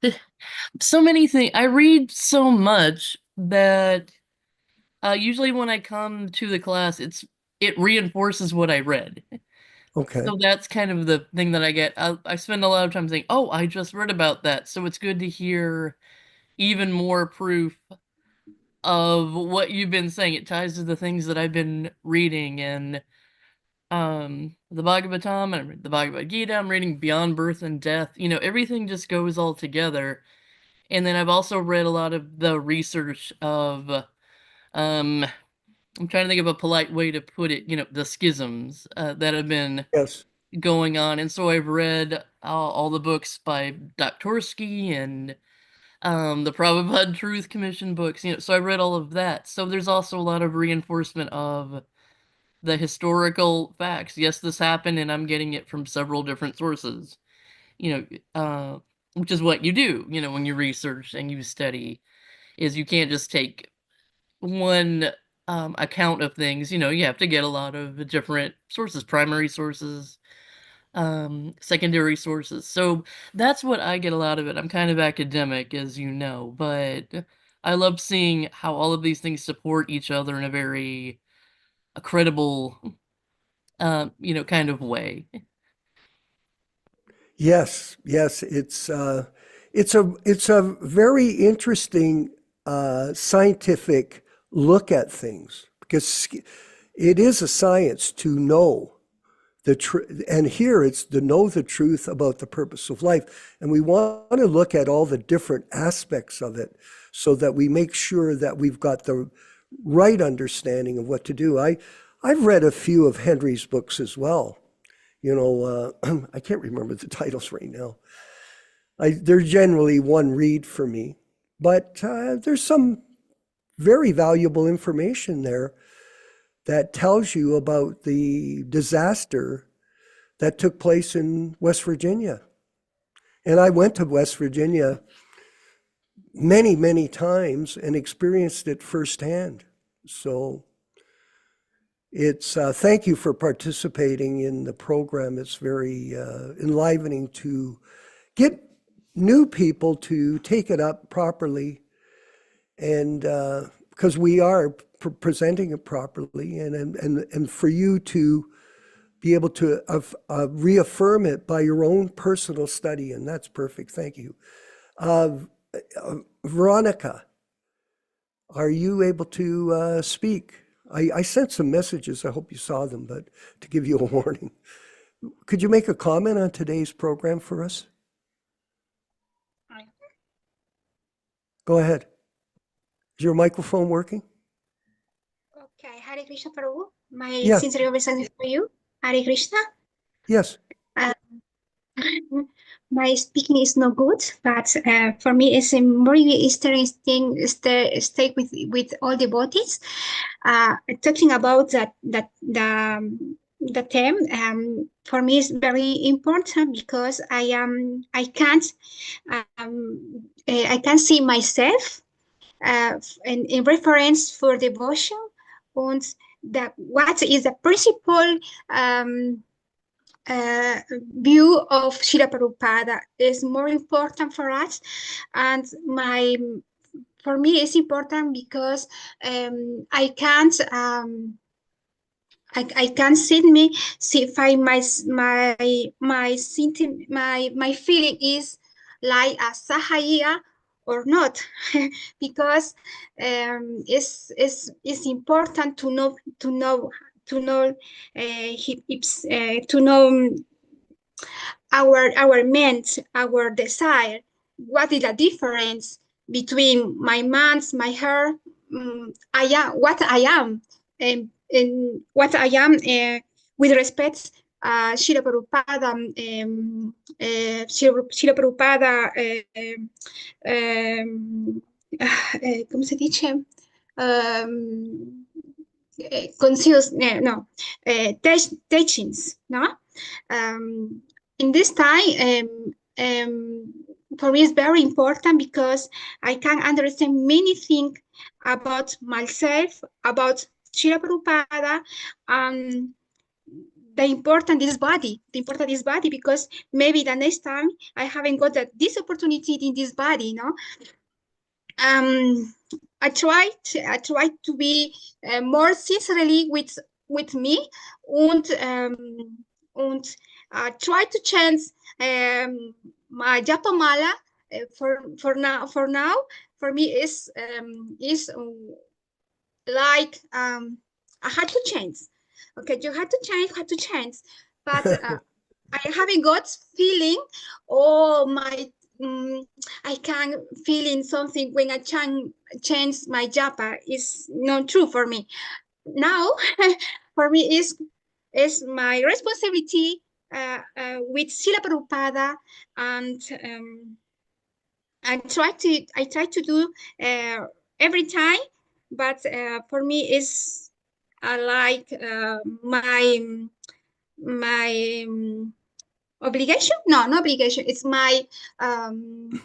[SPEAKER 8] so many things. I read so much that usually when I come to the class, it reinforces what I read.
[SPEAKER 3] Okay.
[SPEAKER 8] So that's kind of the thing that I get. I spend a lot of time saying, oh, I just read about that. So it's good to hear even more proof of what you've been saying. It ties to the things that I've been reading. And the Bhagavatam, I read the Bhagavad Gita, I'm reading Beyond Birth and Death. You know, everything just goes all together. And then I've also read a lot of the research of, I'm trying to think of a polite way to put it, you know, the schisms that have been going on. And so I've read all the books by Doktorsky and the Prabhupada Truth Commission books, you know, so I read all of that. So there's also a lot of reinforcement of the historical facts. Yes, this happened, and I'm getting it from several different sources, you know, which is what you do, you know, when you research and you study, is you can't just take one account of things. You know, you have to get a lot of different sources, primary sources, secondary sources. So that's what I get a lot of it. I'm kind of academic, as you know, but I love seeing how all of these things support each other in a very credible, you know, kind of way.
[SPEAKER 3] Yes, it's a very interesting scientific look at things, because it is a science to know the truth, and here it's to know the truth about the purpose of life, and we want to look at all the different aspects of it so that we make sure that we've got the right understanding of what to do. I've read a few of Henry's books as well. You know, I can't remember the titles right now. They're generally one read for me, but there's some very valuable information there that tells you about the disaster that took place in West Virginia. And I went to West Virginia many, many times and experienced it firsthand. So it's thank you for participating in the program. It's very enlivening to get new people to take it up properly, and because we are presenting it properly, and for you to be able to reaffirm it by your own personal study, and that's perfect. Thank you. Veronica, are you able to speak? I sent some messages, I hope you saw them, but to give you a warning. Could you make a comment on today's program for us? Go ahead. Is your microphone working?
[SPEAKER 9] Okay, Hare Krishna Prabhu. My sincere obeisance for you. Hare Krishna.
[SPEAKER 3] Yes.
[SPEAKER 9] My speaking is no good, but for me it's a very interesting stay with all devotees. Talking about the theme for me is very important, because I can't see myself in reference for devotion, and what is the principal view of Śrīla Prabhupāda is more important for us, and for me it's important because I can't find my feeling is like a Sahaya or not, because it's important to know our ment, our desire. What is the difference between my man's, my her, I am what I am, and what I am with respect Śrīla Prabhupāda, Śrīla Prabhupāda, ¿cómo se dice? Teachings, no? In this time, for me, it's very important because I can understand many things about myself, about Śrīla Prabhupāda, the important is body, because maybe the next time I haven't got this opportunity in this body, no? I try to be more sincerely with me, and try to change my japa mala for now. For me is like I had to change. Okay, you had to change, but I haven't got feeling. Oh my. I can feeling something when I change my japa is not true for me. Now, for me is my responsibility with Śrīla Prabhupāda, and I try to do every time, but for me is like my obligation? No, no obligation. It's my come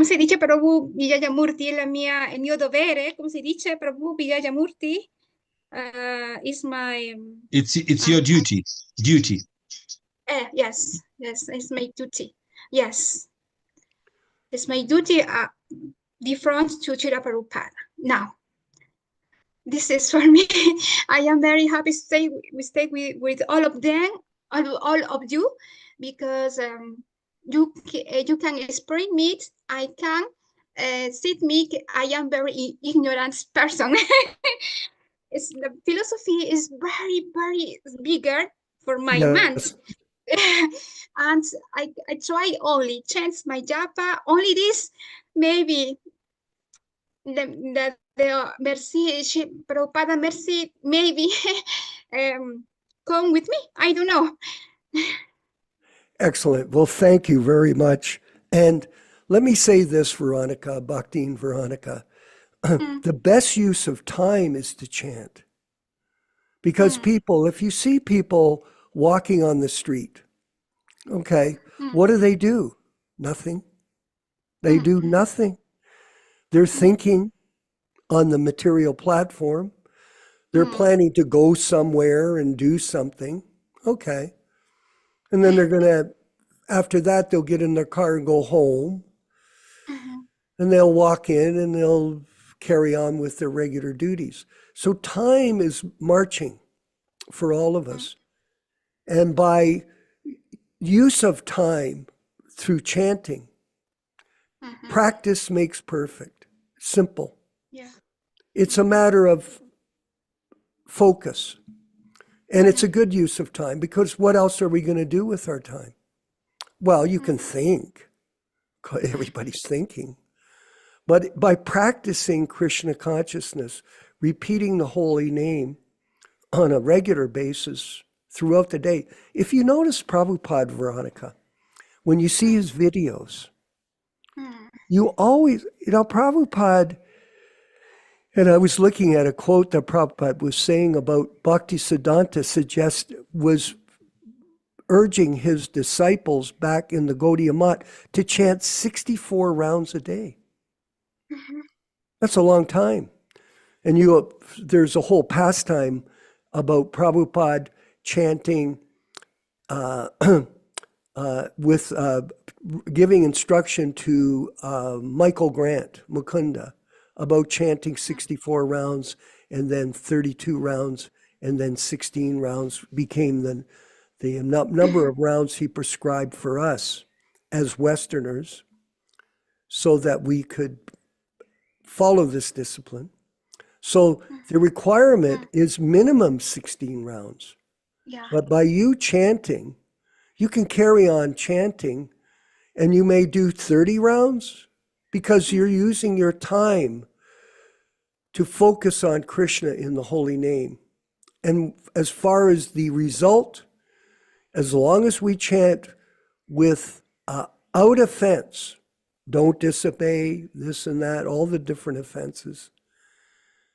[SPEAKER 9] si dice Prabhu Vijayamurti? Il mio dovere, come si dice Prabhu Vijayamurti? Is my
[SPEAKER 10] it's your duty.
[SPEAKER 9] Yes, it's my duty. Yes, it's my duty. Different to Śrīla Prabhupāda. Now, this is for me. I am very happy to stay with all of them, all of you, because you can explain me. I can sit me. I am very ignorant person. The philosophy is very, very bigger for my mind. And I try only change my japa. Only this, maybe the merci, Prabhupada merci, maybe come with me. I don't know.
[SPEAKER 3] Excellent. Well, thank you very much. And let me say this, Veronica, Bhakti and Veronica. The best use of time is to chant. Because people, if you see people walking on the street, okay, what do? Nothing. They do nothing. They're thinking on the material platform. They're planning to go somewhere and do something. Okay. And then they're going to, after that, they'll get in their car and go home. And they'll walk in and they'll carry on with their regular duties. So time is marching for all of us. And by use of time through chanting, practice makes perfect. Simple. Yeah. It's a matter of focus. And it's a good use of time, because what else are we going to do with our time? Well, you can think. Everybody's thinking. But by practicing Krishna consciousness, repeating the holy name on a regular basis throughout the day. If you notice Prabhupada, Veronica, when you see his videos, you always, Prabhupada, and I was looking at a quote that Prabhupada was saying about Bhaktisiddhanta was urging his disciples back in the Gaudiya Math to chant 64 rounds a day. That's a long time. And there's a whole pastime about Prabhupada chanting with giving instruction to Michael Grant, Mukunda, about chanting 64 rounds and then 32 rounds and then 16 rounds became the number of rounds he prescribed for us as Westerners so that we could follow this discipline. So the requirement is minimum 16 rounds.
[SPEAKER 9] Yeah.
[SPEAKER 3] But by you chanting, you can carry on chanting and you may do 30 rounds because you're using your time to focus on Krishna in the holy name. And as far as the result, as long as we chant without offense, don't disobey, this and that, all the different offenses,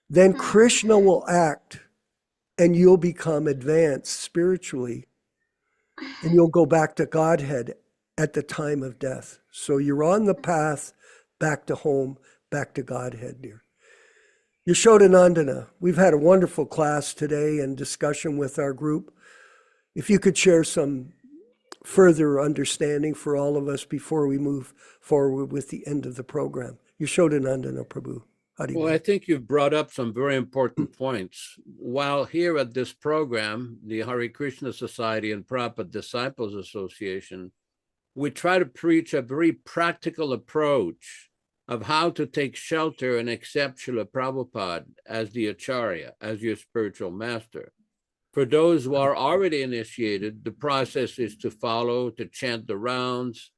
[SPEAKER 3] then Krishna will act and you'll become advanced spiritually and you'll go back to Godhead at the time of death. So you're on the path back to home, back to Godhead, dear. Yaśodā-nandana, we've had a wonderful class today and discussion with our group. If you could share some further understanding for all of us before we move forward with the end of the program. Yaśodā-nandana Prabhu.
[SPEAKER 4] Well, I think you've brought up some very important points. While here at this program, the Hare Krishna Society and Prabhupada Disciples Association, we try to preach a very practical approach of how to take shelter and accept Śrīla Prabhupāda as the Acharya, as your spiritual master. For those who are already initiated, the process is to follow, to chant the rounds,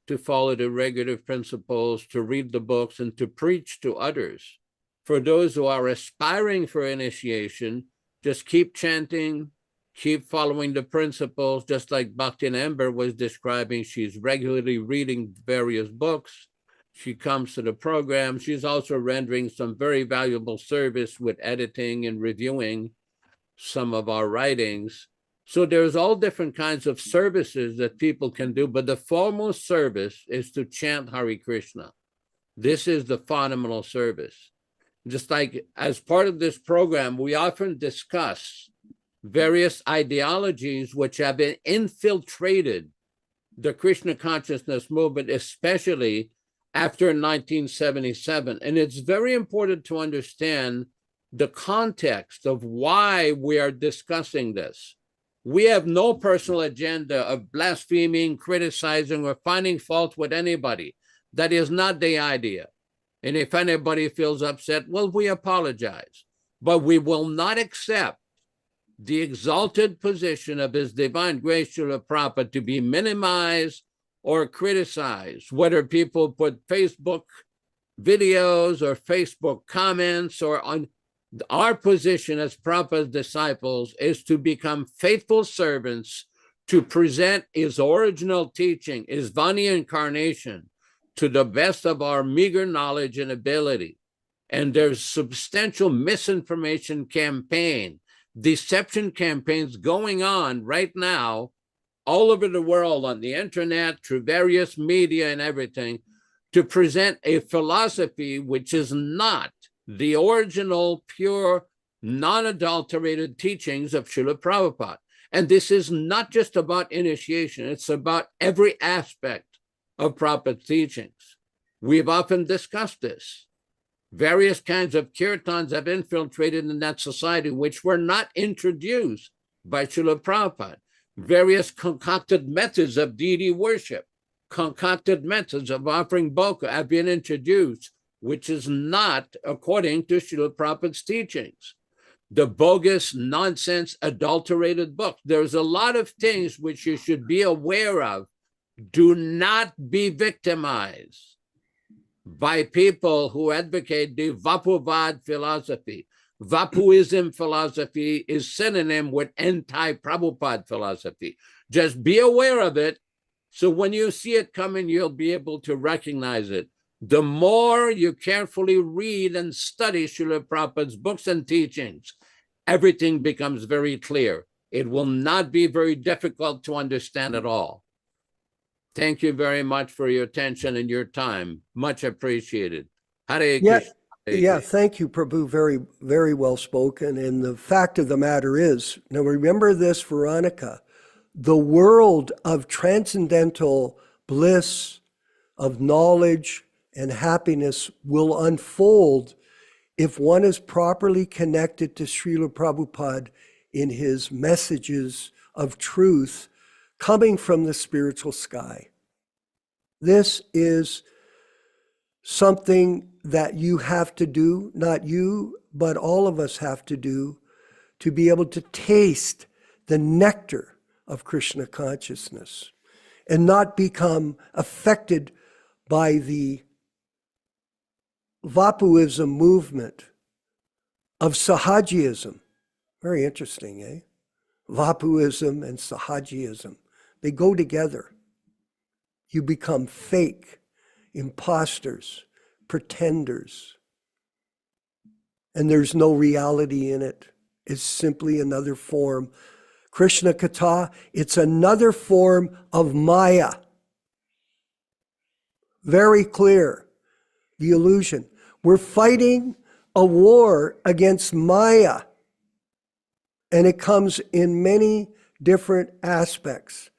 [SPEAKER 4] to follow the regulative principles, to read the books, and to preach to others. For those who are aspiring for initiation, just keep chanting, keep following the principles, just like Bhakti Amber was describing. She's regularly reading various books. She comes to the program. She's also rendering some very valuable service with editing and reviewing some of our writings. So there's all different kinds of services that people can do, but the foremost service is to chant Hare Krishna. This is the fundamental service. Just like as part of this program, we often discuss various ideologies which have been infiltrated the Krishna consciousness movement, especially after 1977. And it's very important to understand the context of why we are discussing this. We have no personal agenda of blaspheming, criticizing, or finding fault with anybody. That is not the idea. And if anybody feels upset, well, we apologize. But we will not accept the exalted position of His Divine Grace Śrīla Prabhupāda to be minimized or criticized, whether people put Facebook videos or Facebook comments or on. Our position as Prabhupada's disciples is to become faithful servants to present His original teaching, His Vani incarnation, to the best of our meager knowledge and ability. And there's substantial misinformation campaign, deception campaigns going on right now all over the world on the internet, through various media and everything, to present a philosophy which is not the original, pure, non-adulterated teachings of Śrīla Prabhupāda. And this is not just about initiation, it's about every aspect of Prabhupada's teachings. We've often discussed this. Various kinds of kirtans have infiltrated in that society which were not introduced by Śrīla Prabhupāda. Various concocted methods of deity worship, concocted methods of offering bhokha have been introduced, which is not according to Śrīla Prabhupāda's teachings. The bogus, nonsense, adulterated books. There's a lot of things which you should be aware of. Do not be victimized by people who advocate the Vapuvad philosophy. Vapuism philosophy is synonym with anti-Prabhupada philosophy. Just be aware of it, so when you see it coming, you'll be able to recognize it. The more you carefully read and study Śrīla Prabhupāda's books and teachings, everything becomes very clear. It will not be very difficult to understand at all. Thank you very much for your attention and your time. Much appreciated. Hare Krishna.
[SPEAKER 3] Yeah, thank you, Prabhu. Very, very well spoken. And the fact of the matter is, now remember this, Veronica, the world of transcendental bliss, of knowledge and happiness will unfold if one is properly connected to Śrīla Prabhupada in his messages of truth coming from the spiritual sky. This is something that you have to do, not you, but all of us have to do, to be able to taste the nectar of Krishna consciousness and not become affected by the Vapuism movement of Sahajism. Very interesting, eh? Vapuism and Sahajism. They go together. You become fake, imposters, pretenders. And there's no reality in it. It's simply another form. Krishna Katha, it's another form of Maya. Very clear, the illusion. We're fighting a war against Maya, and it comes in many different aspects.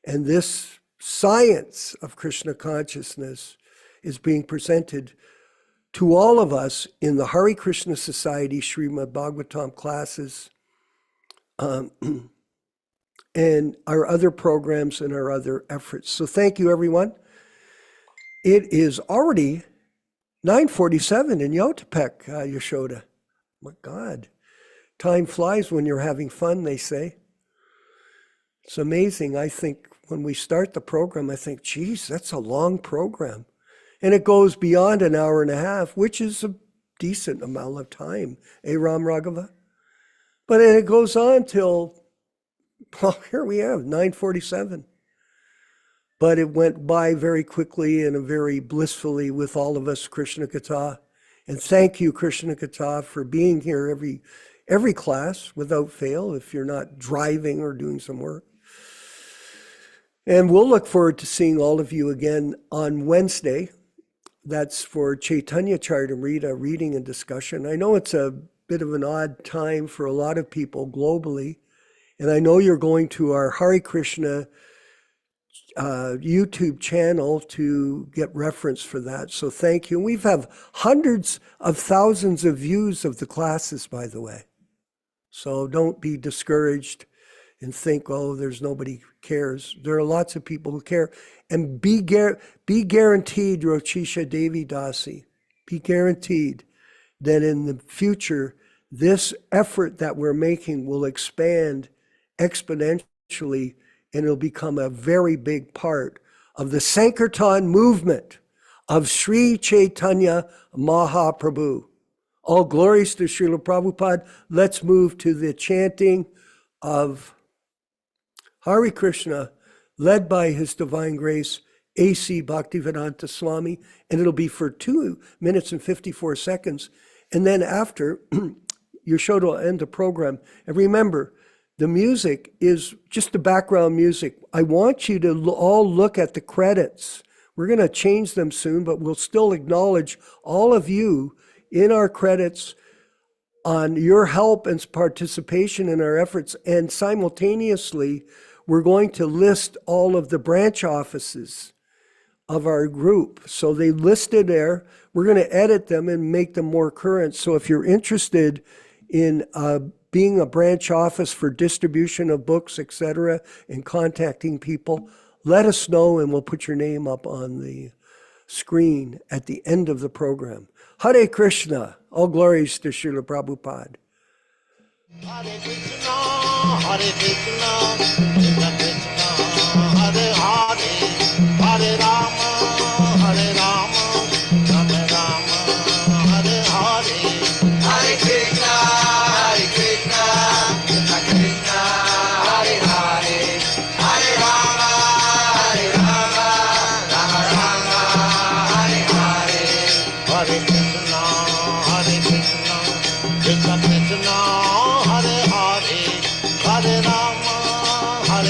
[SPEAKER 3] And this science of Krishna consciousness is being presented to all of us in the Hare Krishna Society Śrīmad-Bhāgavatam classes, and our other programs and our other efforts. So thank you, everyone. It is already 9:47 in Yotapek, Yaśodā. My God, time flies when you're having fun, they say. It's amazing. I think when we start the program, I think, geez, that's a long program. And it goes beyond an hour and a half, which is a decent amount of time, Ram Raghava? But it goes on till, well, here we have, 9:47. But it went by very quickly and very blissfully with all of us, Krishna Katha. And thank you, Krishna Katha, for being here every class without fail, if you're not driving or doing some work. And we'll look forward to seeing all of you again on Wednesday. That's for Chaitanya Charitamrita reading and discussion. I know it's a bit of an odd time for a lot of people globally. And I know you're going to our Hare Krishna YouTube channel to get reference for that. So thank you. And we've had hundreds of thousands of views of the classes, by the way. So don't be discouraged and think, oh, there's nobody cares. There are lots of people who care. And be guaranteed, Rochisha Devi Dasi, be guaranteed that in the future, this effort that we're making will expand exponentially, and it'll become a very big part of the Sankirtan movement of Sri Chaitanya Mahaprabhu. All glories to Śrīla Prabhupāda. Let's move to the chanting of Hare Krishna, led by His Divine Grace A.C. Bhaktivedanta Swami, and it'll be for 2 minutes and 54 seconds. And then after, Yaśodā will end the program. And remember, the music is just the background music. I want you to all look at the credits. We're going to change them soon, but we'll still acknowledge all of you in our credits on your help and participation in our efforts. And simultaneously, we're going to list all of the branch offices of our group. So they listed there. We're going to edit them and make them more current. So if you're interested in being a branch office for distribution of books, etc., and contacting people, let us know and we'll put your name up on the screen at the end of the program. Hare Krishna. All glories to Śrīla Prabhupāda.
[SPEAKER 2] Hare Krishna, Hare Krishna, Krishna Krishna, Hare Hare, Hare Rama, Hare Rama, Rama Rama, Hare Hare. Hare Krishna, Hare Krishna, Krishna Krishna, Hare Hare, Hare Rama, Hare Rama, Rama Rama, Hare Hare. Hare Krishna, Hare Krishna, Krishna Krishna, Hare Hare, Hare Rama, Hare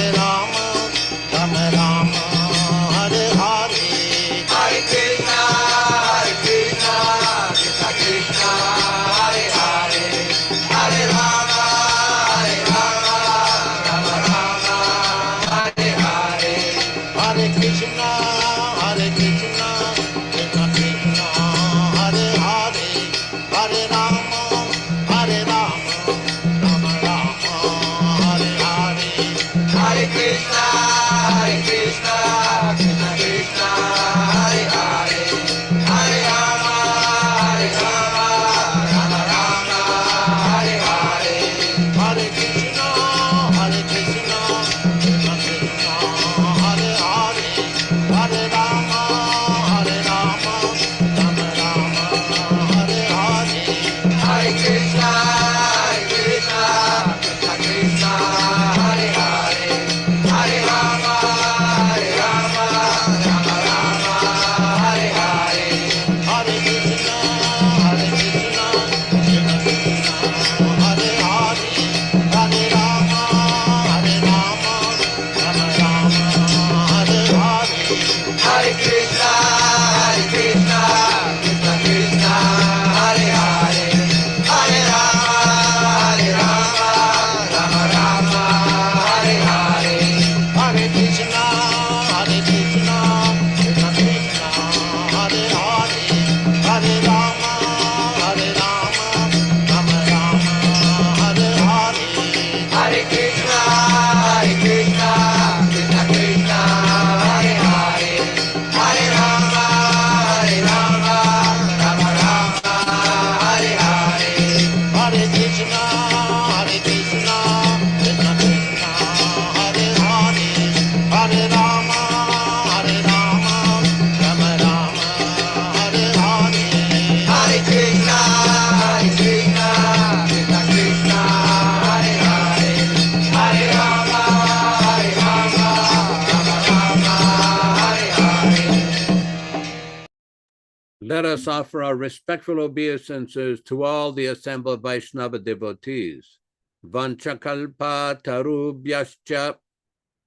[SPEAKER 4] Let us offer our respectful obeisances to all the assembled Vaishnava devotees. Vanchakalpa tarubhyascha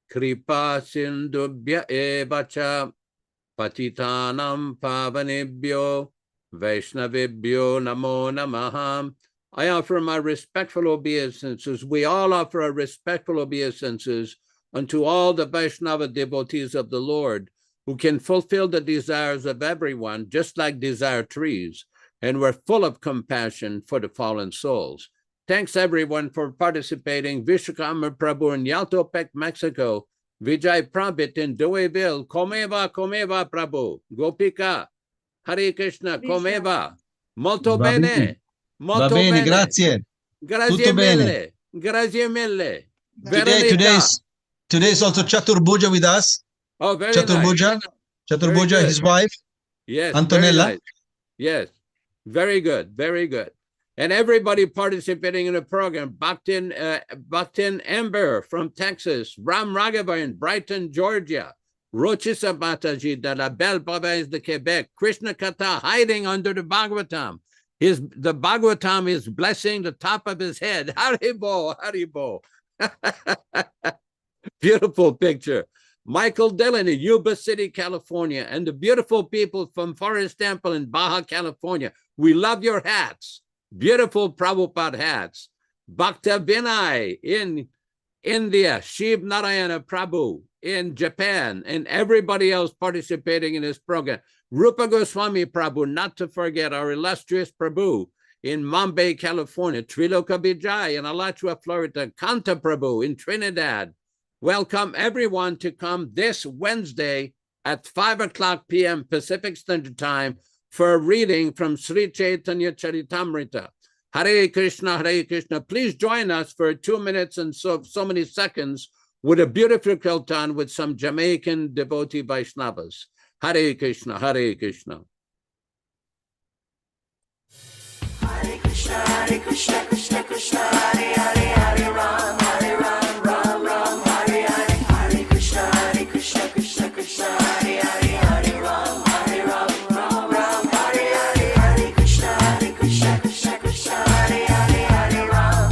[SPEAKER 4] kripa sindubhya evacha patitanam pavanebhyo Vaishnavebhyo namo namaha. I offer my respectful obeisances. We all offer our respectful obeisances unto all the Vaishnava devotees of the Lord, who can fulfill the desires of everyone, just like desire trees, and we're full of compassion for the fallen souls. Thanks everyone for participating. Vishwakarma Prabhu in Yaltopec, Mexico. Vijay Prabhit in Douaiville. Komeva, Komeva Prabhu. Gopika. Hare Krishna, Komeva. Molto bene. Molto bene.
[SPEAKER 10] Grazie.
[SPEAKER 4] Grazie
[SPEAKER 10] Tutto
[SPEAKER 4] mille.
[SPEAKER 10] bene.
[SPEAKER 4] Grazie mille.
[SPEAKER 10] Today's also Chaturbuja with us.
[SPEAKER 4] Oh, very
[SPEAKER 10] Chaturbuja.
[SPEAKER 4] nice.
[SPEAKER 10] Chaturbuja, his wife.
[SPEAKER 4] Yes,
[SPEAKER 10] Antonella.
[SPEAKER 4] very nice. Yes, very good, very good. And everybody participating in the program, Bhaktin Ember from Texas, Ram Raghava in Brighton, Georgia, Rochisa Bataji de la Belle Province de Quebec, Krishna Kata hiding under the Bhagavatam. The Bhagavatam is blessing the top of his head. Haribo, Haribo. Beautiful picture. Michael Dillon in Yuba City, California, and the beautiful people from Forest Temple in Baja, California. We love your hats. Beautiful Prabhupada hats. Bhakta Vinay in India, Shiv Narayana Prabhu in Japan, and everybody else participating in this program. Rupa Goswami Prabhu, not to forget our illustrious Prabhu in Mumbai, California. Triloka Vijay in Alachua, Florida. Kanta Prabhu in Trinidad. Welcome everyone to come this Wednesday at 5:00 p.m. Pacific Standard Time for a reading from Sri Chaitanya Charitamrita. Hare Krishna, Hare Krishna. Please join us for 2 minutes and so many seconds with a beautiful kirtan with some Jamaican devotee Vaishnavas. Hare Krishna, Hare Krishna.
[SPEAKER 11] Hare Krishna, Krishna Krishna, Hare Hare, Hare Ram, Ram Ram, Hare Hare. Hare Krishna, Krishna Krishna, Hare Hare, Hare Ram, Ram Hare Hare. Hare Krishna, Krishna Hare Hare, Hare Ram,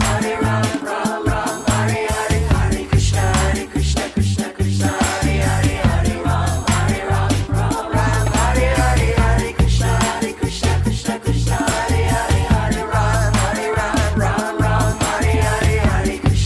[SPEAKER 11] Ram Hare Hare. Hare Krishna, Krishna Hare Hare, Hare Ram, Ram Hare Hare. Hare Krishna, Krishna Hare Hare, Hare Ram, Ram Hare Hare. Hare Krishna.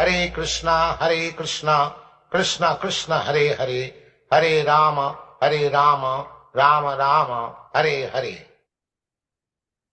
[SPEAKER 1] Hare Krishna, Krishna Krishna, Hare Hare, Hare Rama, Rama Rama, Hare Hare.